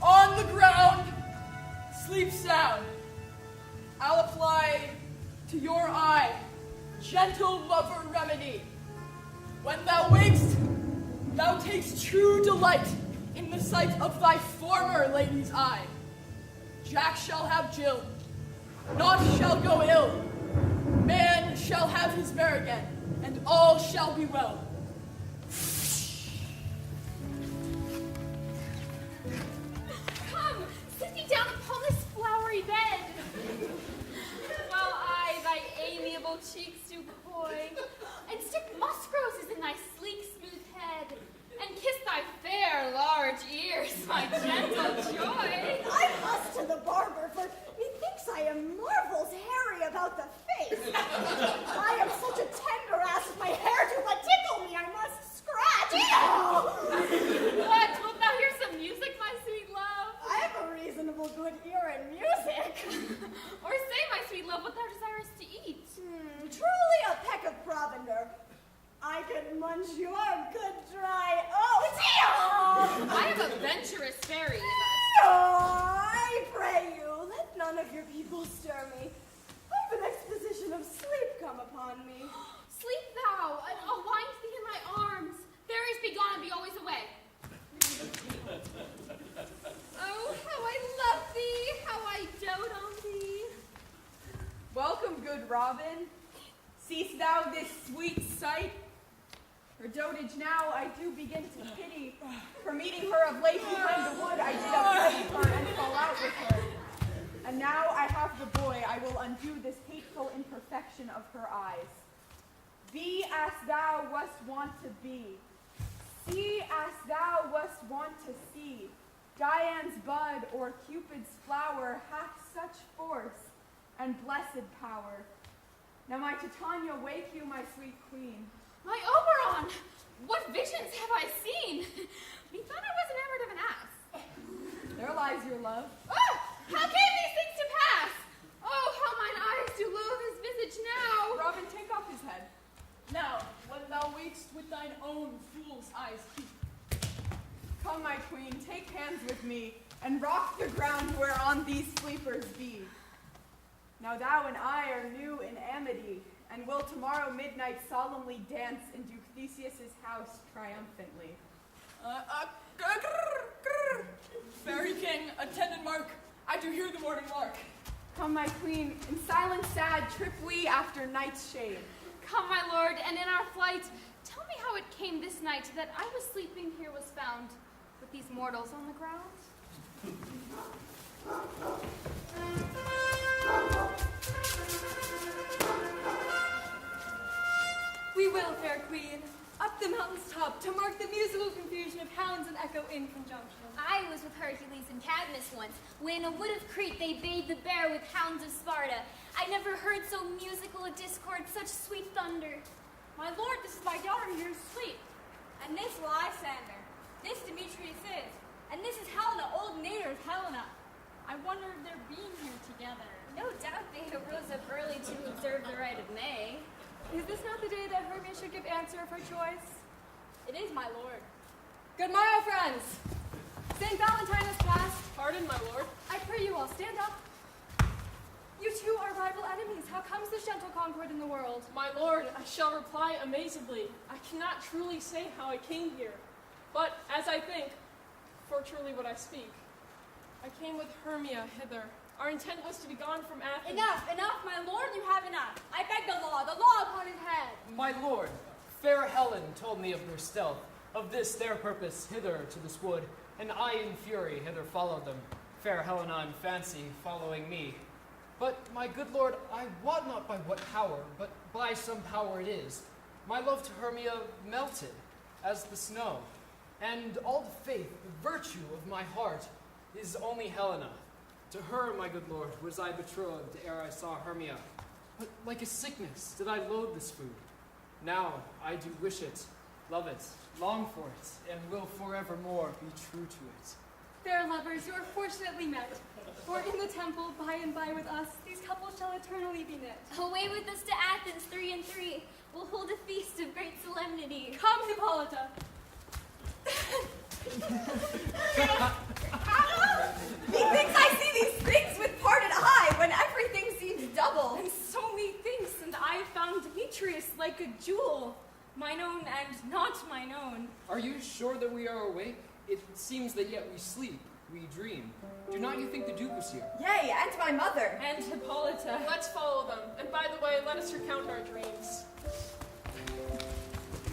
On the ground, sleep sound. I'll apply to your eye gentle lover remedy. When thou wakest, thou takest true delight in the sight of thy former lady's eye. Jack shall have Jill, naught shall go ill. Man shall have his mare again, and all shall be well. Come, sit thee down upon this flowery bed, while I thy amiable cheeks do coy, and stick musk roses in thy sleek smooth head, and kiss thy fair large ears, my gentle joy. I must to the barber, for methinks I am marvels hairy about the face. I am such a tender ass, if my hair do but tickle me, I must scratch. What, wilt thou hear some music, my sweet love? I have a reasonable good ear in music. Or say, my sweet love, what thou desirest to eat. Truly a peck of provender. I could munch your good dry oat. I am a venturous fairy, I pray you, let none of your people stir me. I've an exposition of sleep come upon me. Sleep thou, and I'll wind thee in my arms. Fairies be gone and be always away. Oh, how I love thee, how I dote on thee. Welcome, good Robin. Seest thou this sweet sight? Her dotage now I do begin to pity. For meeting her of late behind the wood, I did upbraid her and fall out with her. And now I have the boy, I will undo this hateful imperfection of her eyes. Be as thou wast wont to be. See as thou wast wont to see. Dian's bud or Cupid's flower hath such force and blessed power. Now my Titania wake you, my sweet queen. My Oberon, what visions have I seen? Methought I was enamored of an ass. There lies your love. Oh, how came these things to pass? Oh, how mine eyes do loathe his visage now. Robin, take off his head. Now, when thou wakest with thine own fool's eyes keep. Come, my queen, take hands with me, and rock the ground whereon these sleepers be. Now thou and I are new in amity, and will tomorrow midnight solemnly dance in Duke Theseus's house triumphantly. Fairy king, attendant mark, I do hear the morning lark. Come, my queen, in silence sad trip we after night's shade. Come, my lord, and in our flight, tell me how it came this night that I was sleeping here was found with these mortals on the ground. We will, fair queen, up the mountain's top to mark the musical confusion of hounds and echo in conjunction. I was with Hercules and Cadmus once, when in a wood of Crete they bayed the bear with hounds of Sparta. I never heard so musical a discord, such sweet thunder. My lord, this is my daughter here asleep. And this Lysander. This Demetrius is. And this is Helena, old native Helena. I wonder if they're being here together. No doubt they arose up early to observe the rite of May. Is this not the day that Hermia should give answer of her choice? It is, my lord. Good morrow, friends. St. Valentine has passed. Pardon, my lord. I pray you all, stand up. You two are rival enemies. How comes this gentle concord in the world? My lord, I shall reply amazedly. I cannot truly say how I came here. But, as I think, for truly what I speak. I came with Hermia hither. Our intent was to be gone from Athens. Enough, my lord, you have enough. I beg the law upon his head. My lord, fair Helen told me of their stealth, of this their purpose hither to this wood, and I in fury hither followed them. Fair Helen on fancy following me. But, my good lord, I wot not by what power, but by some power it is. My love to Hermia melted as the snow, and all the faith, the virtue of my heart is only Helena. To her, my good lord, was I betrothed ere I saw Hermia. But like a sickness did I loathe this food. Now I do wish it, love it, long for it, and will forevermore be true to it. Fair lovers, you are fortunately met. For in the temple, by and by with us, these couples shall eternally be knit. Away with us to Athens, 3 and 3. We'll hold a feast of great solemnity. Come, Hippolyta. Methinks I see these things with parted eye when everything seems double. And so methinks, and I have found Demetrius like a jewel, mine own and not mine own. Are you sure that we are awake? It seems that yet we sleep, we dream. Do not you think the Duke was here? Yea, and my mother. And Hippolyta. Let's follow them. And by the way, let us recount our dreams.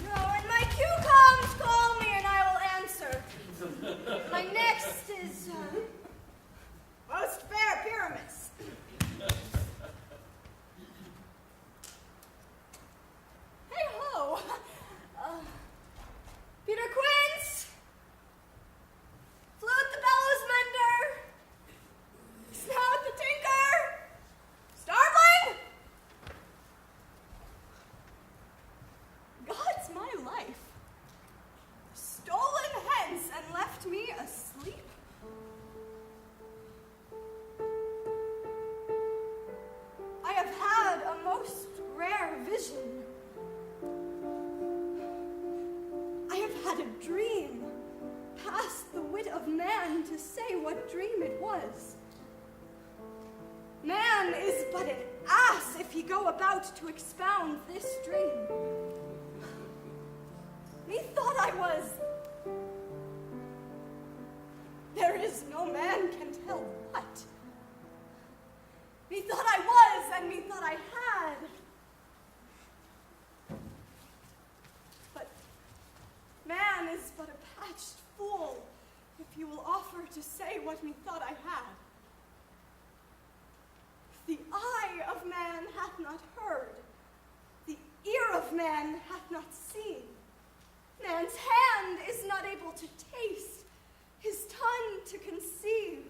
Now, when my cue comes, call me and I will answer. My next is, Most fair Pyramus. hey ho! Peter Quince! Flute the bellows mender! Snout the tinker! Starveling! God's my life. Stolen hence and left me asleep. I have had a most rare vision. I have had a dream, past the wit of man to say what dream it was. Man is but an ass if he go about to expound this dream. Methought I was. There is no man can tell what. Methought I was, and methought I had. But man is but a patched fool if he will offer to say what methought I had. The eye of man hath not heard, the ear of man hath not seen. Man's hand is not able to taste, his tongue to conceive,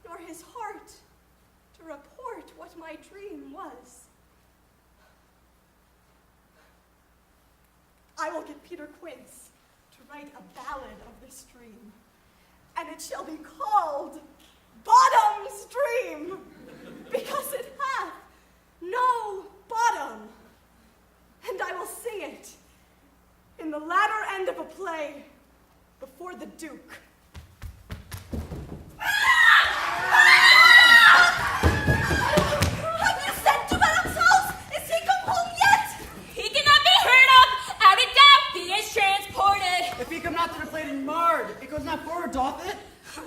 nor his heart to report what my dream was. I will get Peter Quince to write a ballad of this dream, and it shall be called Bottom's Dream, because it hath no bottom, and I will sing it in the latter end of a play before the Duke. Have you sent to Madame's house? Is he come home yet? He cannot be heard of. Out of doubt, he is transported. If he come not to the plate in marred, it goes not forward, doth it? The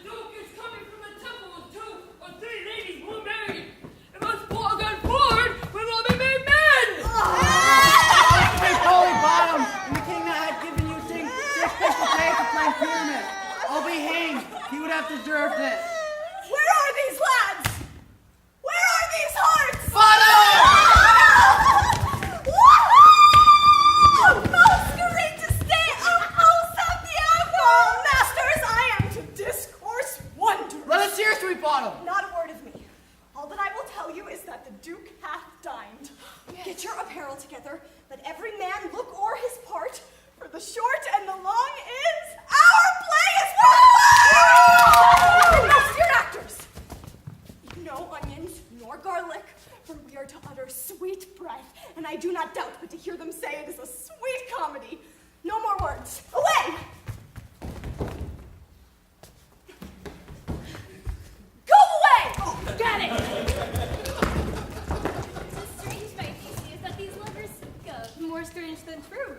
Duke is coming from the temple with 2 or 3 ladies who are married. It must walk on forward when all be made men! Hey, Polly Bottom, and the king that had given you 6 special pay for playing pyramid. I'll be hanged. He would have deserved it. Where are these lads? Where are these hearts? Woohoo! Masquerade to stay house of the apple! Masters, I am to discourse wonders. Let us hear, sweet Bottom. Not a word of me. All that I will tell you is that the Duke hath dined. Get your apparel together. Let every man look o'er his part. For the short and the long is, our play is for Most dear actors, no onions nor garlic, for we are to utter sweet breath, and I do not doubt but to hear them say it is a sweet comedy. No more words. Away! Go away! Oh, got it! It's strange, my Theseus, that these lovers go. More strange than true.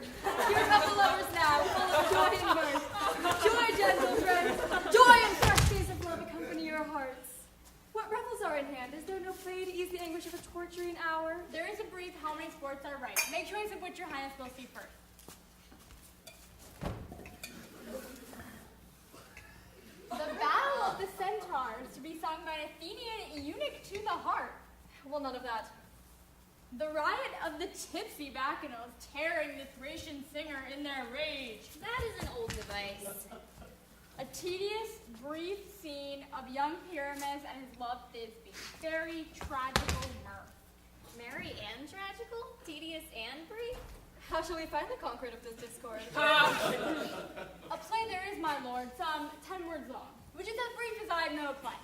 Here come the lovers now, full of joy and mirth. Joy, gentle friends, joy and in hand. Is there no play to ease the anguish of a torturing hour? There is a brief how many sports are right. Make choice of which your highness will see first. The battle of the centaurs, to be sung by an Athenian eunuch to the harp. Well, none of that. The riot of the tipsy bacchanals, tearing the Thracian singer in their rage. That is an old device. A tedious, brief scene of young Pyramus and his love Thisbe. Very tragical mirth. Merry and tragical? Tedious and brief? How shall we find the concord of this discord? A play there is, my lord, some 10 words long, which is as brief as I know a play.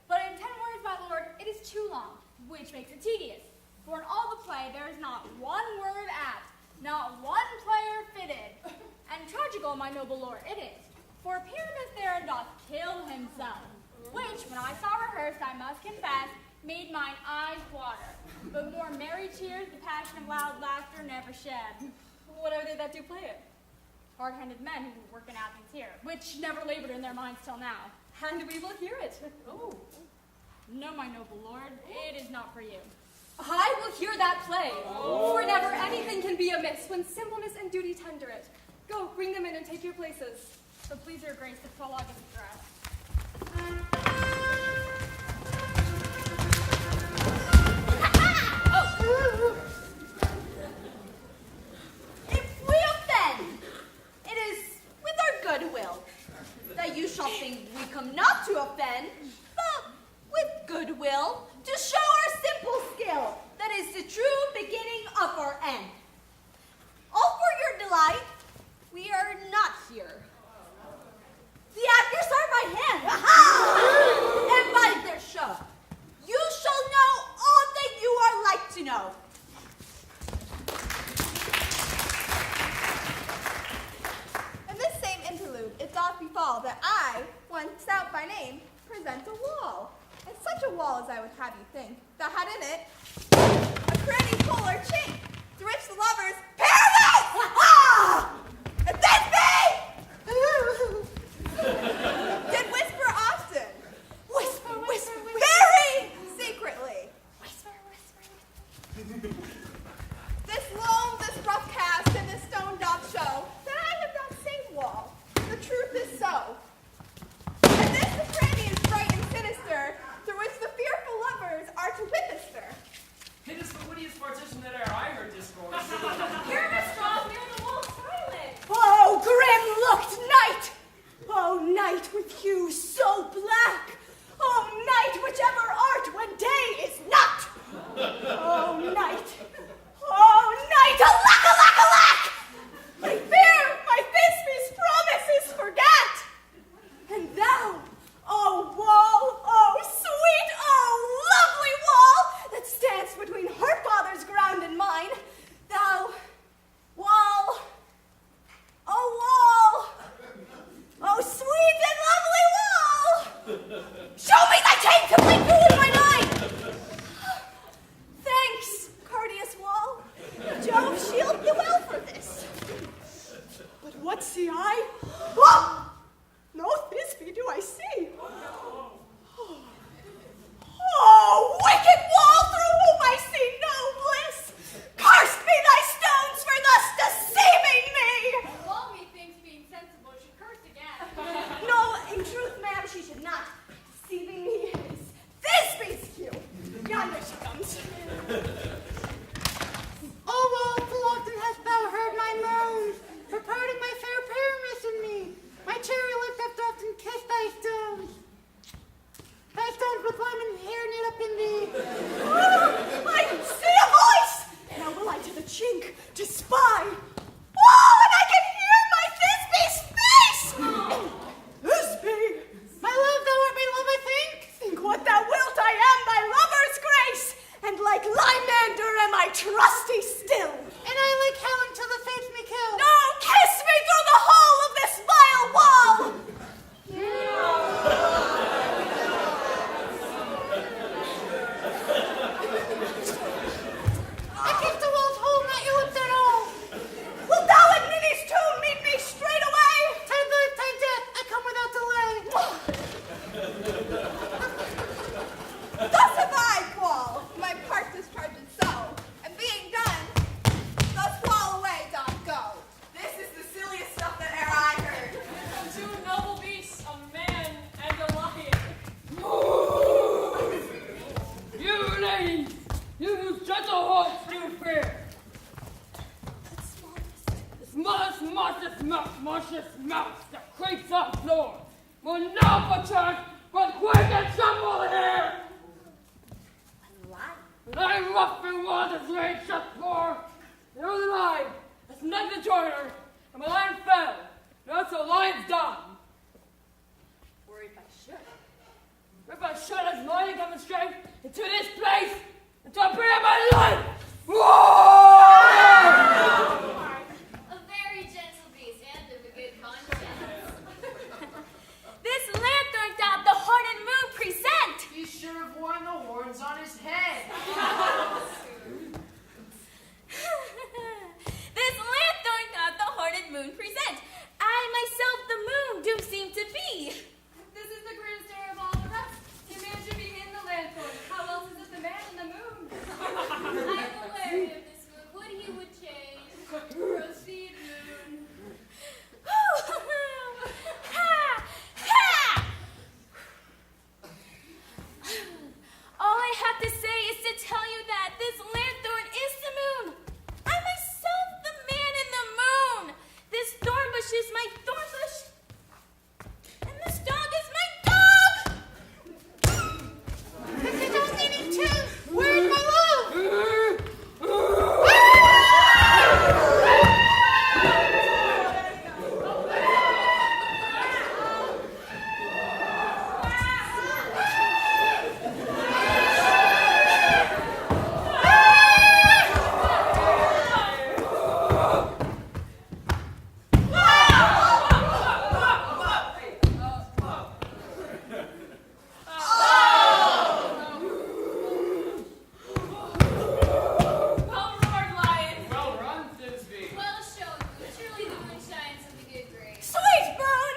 But in 10 words, my lord, it is too long, which makes it tedious. For in all the play, there is not one word apt, not one player fitted. And tragical, my noble lord, it is. For Pyramus therein doth kill himself, which, when I saw rehearsed, I must confess, made mine eyes water. But more merry tears the passion of loud laughter never shed. What are they that do play it? Hard-handed men who work in Athens here, which never labored in their minds till now. And we will hear it. Oh. No, my noble lord, it is not for you. I will hear that play. For never anything can be amiss when simpleness and duty tender it. Go, bring them in and take your places. So please your grace, the prologue is addressed. If we offend, it is with our goodwill, that you shall think we come not to offend, but with goodwill, to show our simple skill, that is the true beginning of our end. All for your delight, we are not here. The actors are by hand, and by their show, you shall know all that you are like to know. In this same interlude, it doth befall that I, one stout by name, present a wall. And such a wall as I would have you think, that had in it a cranny hole or chink, through which the lovers, Pyramus! Ha! And then did whisper often. Whisper, very secretly. This loam, this rough cast, and this stone doth show that I have not seen wall. The truth is so. And this the cranny is bright and sinister, through which the fearful lovers are to witness her. It is the wittiest partition that e'er I heard discourse. Pyramus draws near the wall silent. Oh, grim-looked night! Oh, night with hue so black! Oh, night whichever art when day is not! Oh, night! Oh, night! Alack, alack, alack! My fear, my Thisbe's promises forget! And thou, oh wall, oh sweet, oh lovely wall, that stands between her father's ground and mine, thou, wall, oh wall, oh sweet and lovely wall, show me thy chain to blink through in mine eye. Thanks, courteous wall, Jove shield thee well for this. But what see I? Oh! No Thisbe do I see. Oh, wicked wall through whom I see no bliss! Cursed be thy stones for thus deceiving me! Wall, methinks, being sensible, should curse again. No, in truth, ma'am, she should not. Deceiving me is rage shut for. There was a lion, a snug to join her, and my lion fell. Now so lion's done. Or if I should as lion come straight into this place, until I bring out my life. A very gentle beast and of a good conscience. This lanthorn that the horned moon present. He should have worn the horns on his head. This lanthorn that the horned moon present. I myself the moon do seem to be. This is the greatest error of all the rest. The man should be in the lanthorn. How else is it the man in the moon? I'm aware of this moon. What he would change. Proceed, moon. Ha! Ha! All I have to say is to tell you that this lanthorn is the moon. I myself the man in the moon. This thorn bush is my thorn bush. And this dog is my dog. But the dog needed too. Where's my love? Well roared, lion. Well run, Thisby. Well shown, moon. Surely the moon shines in the good grace. Sweet moon,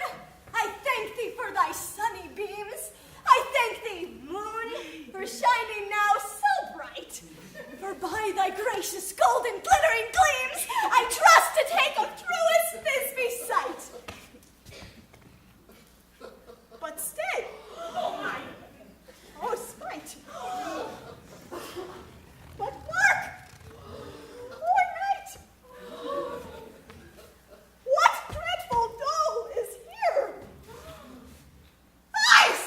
I thank thee for thy sunny beams. I thank thee, moon, for shining now so bright. For by thy gracious golden glittering gleams, I trust to take a truest Thisbe sight. But stay, oh spite, but work, oh night. What dreadful dole is here? Eyes!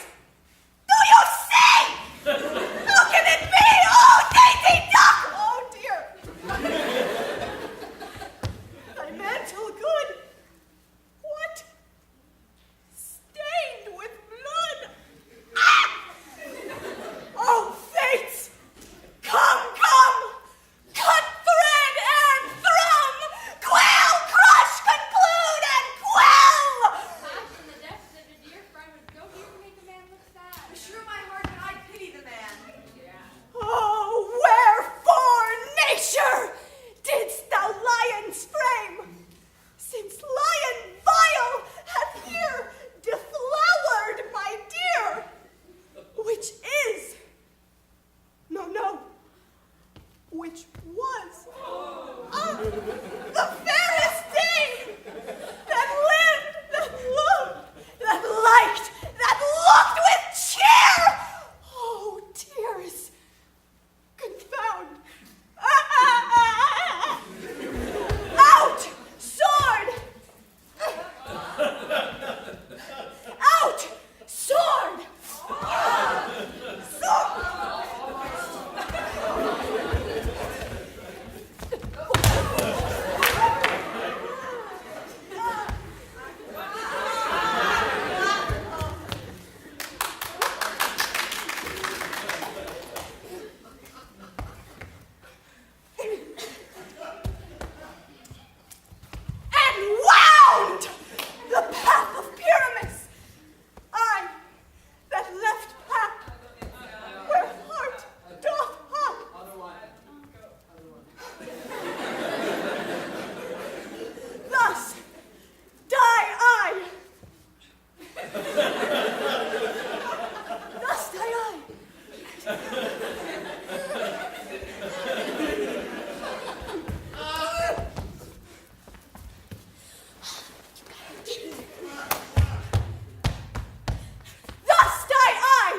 Do you see? How can it be? Oh, dainty duck! Oh, dear. Thy mantle good. What? Stained with blood. Ah! Oh, fates! Come, come! Cut thread and thrum! Quell, crush, conclude, and quell! Passion in the depths of a dear friend would go here to make a man look sad. Shrew my heart, but I pity the man. Oh, wherefore, nature, didst thou lion's frame? Since lion vile hath here deflowered my dear, which is, no, which was, the fairest dame that lived, that loved, that liked, that looked with cheer. Oh, tears, confound. Out, sword! Out, sword! Sword! And wound the path of Pyramus. I, that left path where heart doth hop. Thus die I. Thus die I. Thus die I.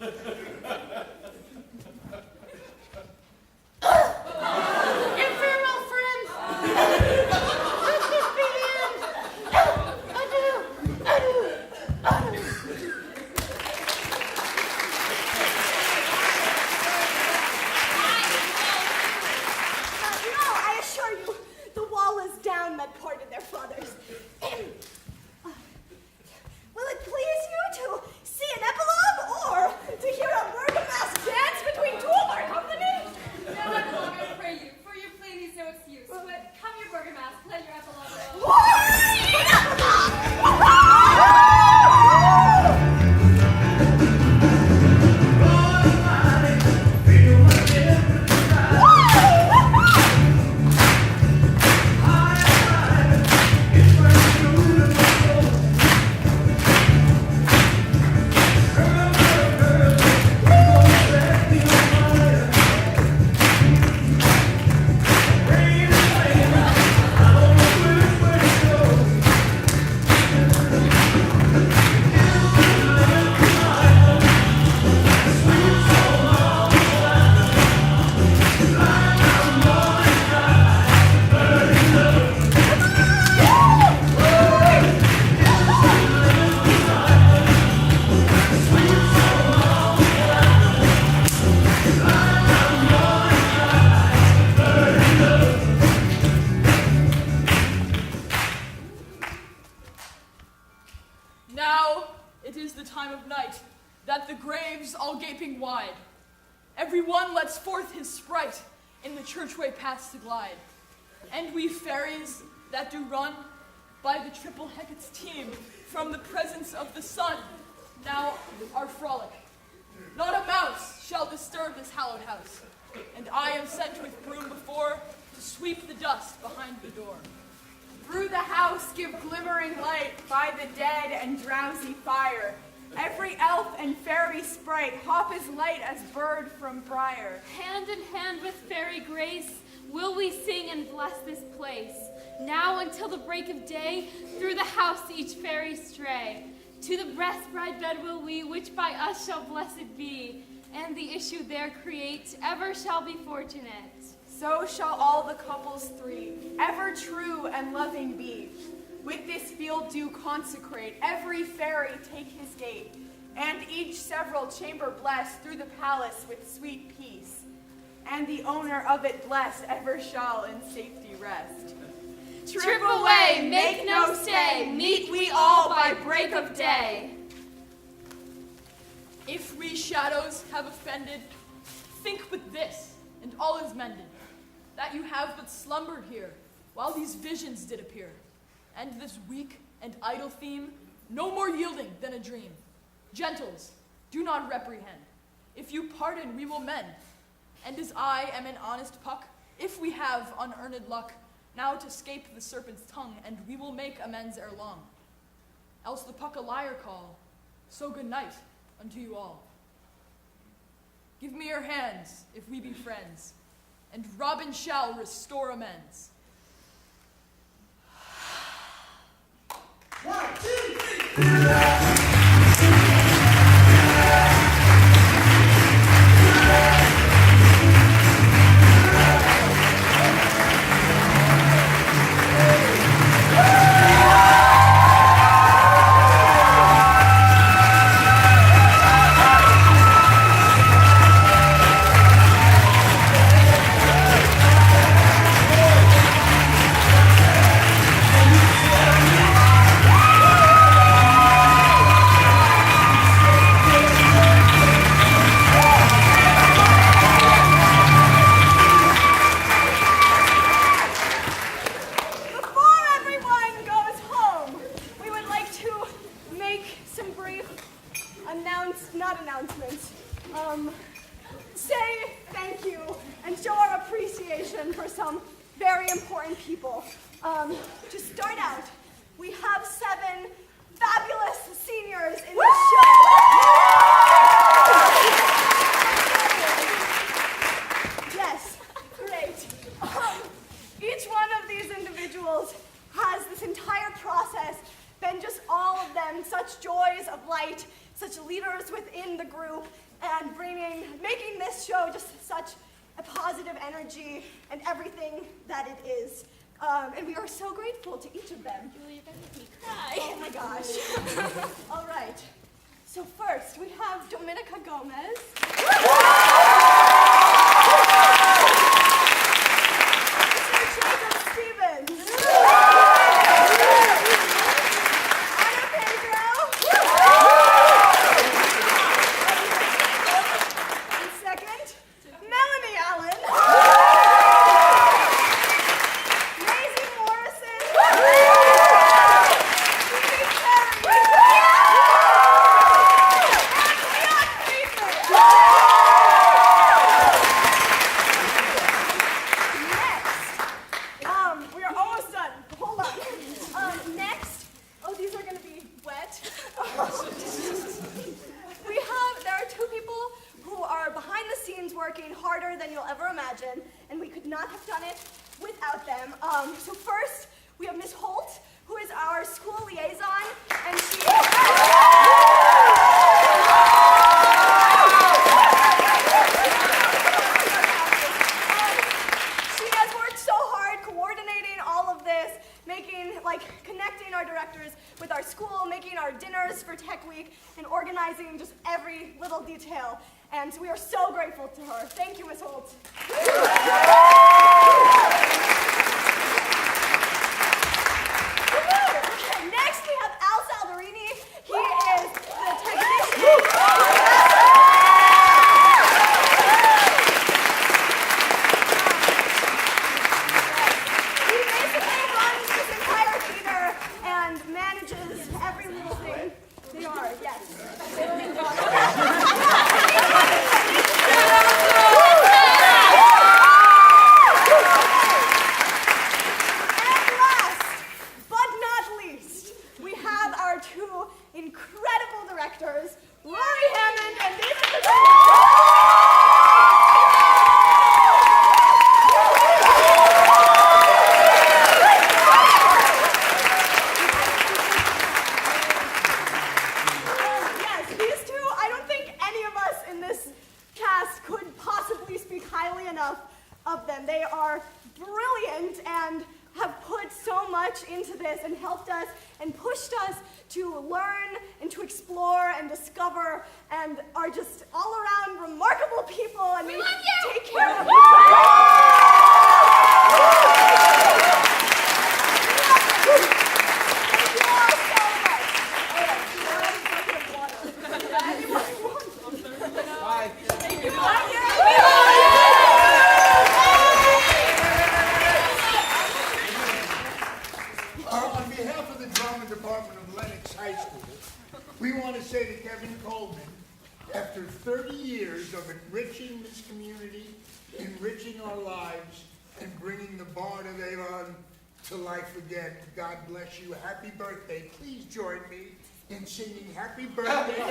And farewell, friends. Let this be the end. Adieu. Adieu. Adieu. No, I assure you, the wall is down that parted their fathers. Will it please you to see an epilogue or to hear a Bergamask dance between two of our company? No epilogue, I pray you, for your plea needs no excuse. But come your Bergamask, let your epilogue roll. Now it is the time of night, that the graves all gaping wide. Every one lets forth his sprite, in the churchway paths to glide. And we fairies that do run by the triple Hecate's team from the presence of the sun, now are frolic. Not a mouse shall disturb this hallowed house, and I am sent with broom before to sweep the dust behind the door. Through the house give glimmering light by the dead and drowsy fire. Every elf and fairy sprite hop as light as bird from briar. Hand in hand with fairy grace, will we sing and bless this place. Now until the break of day, through the house each fairy stray. To the breast bride bed will we, which by us shall blessed be, and the issue there create, ever shall be fortunate. So shall all the couples three, ever true and loving be. With this field do consecrate, every fairy take his gate, and each several chamber bless through the palace with sweet peace. And the owner of it blessed ever shall in safety rest. Trip away, make no stay, meet we all by break of day. If we shadows have offended, think with this, and all is mended, that you have but slumbered here, while these visions did appear, and this weak and idle theme, no more yielding than a dream. Gentles, do not reprehend. If you pardon, we will mend. And as I am an honest puck, if we have unearned luck, now to scape the serpent's tongue, and we will make amends ere long. Else the puck a liar call, so good night unto you all. Give me your hands, if we be friends, and Robin shall restore amends. 1, 2, 3. Say thank you and show our appreciation for some very important people. To start out, we have 7 fabulous seniors in the show. Yes, great. Each one of these individuals has this entire process been just all of them, such joys of light, such leaders within the group, and making this show just such a positive energy and everything that it is. And we are so grateful to each of them. You're gonna make me cry. Oh my gosh. All right. So first, we have Dominica Gomez. Mr. Jacob Stevens. Ana Pedro. And second, Melanie Allen. Maisie Morrison. Stevie Perry. Next, we are almost done. Hold on. Next, these are going to be wet. There are two people who are behind the scenes working harder than you'll ever imagine, and we could not have done it without them. So first, we have Miss Holt, who is our school liaison, and she has worked so hard coordinating all of this, connecting our directors with our school, making our dinners for Tech Week, and organizing just every little detail. And we are so grateful to her. Thank you, Miss Holt. Okay, next we have Al Salverini. He is the technician. He basically runs this entire theater and manages every little thing. They are, yes. And last, but not least, we have our two incredible directors, Rory Hammond and David Bertoldi. Yes, these two, I don't think any of us in this cast could possibly speak highly enough of them. They are brilliant and have put so much into this and helped us and pushed us to learn and to explore and discover and are just all around remarkable people and we take care of each Thank you all so much. Bye. Thank you. On behalf of the drama department of Lenox High School, we want to say to Kevin Coleman, after 30 years of enriching this community, enriching our lives, and bringing the Bard of Avon to life again, God bless you. Happy birthday. Please join me in singing happy birthday.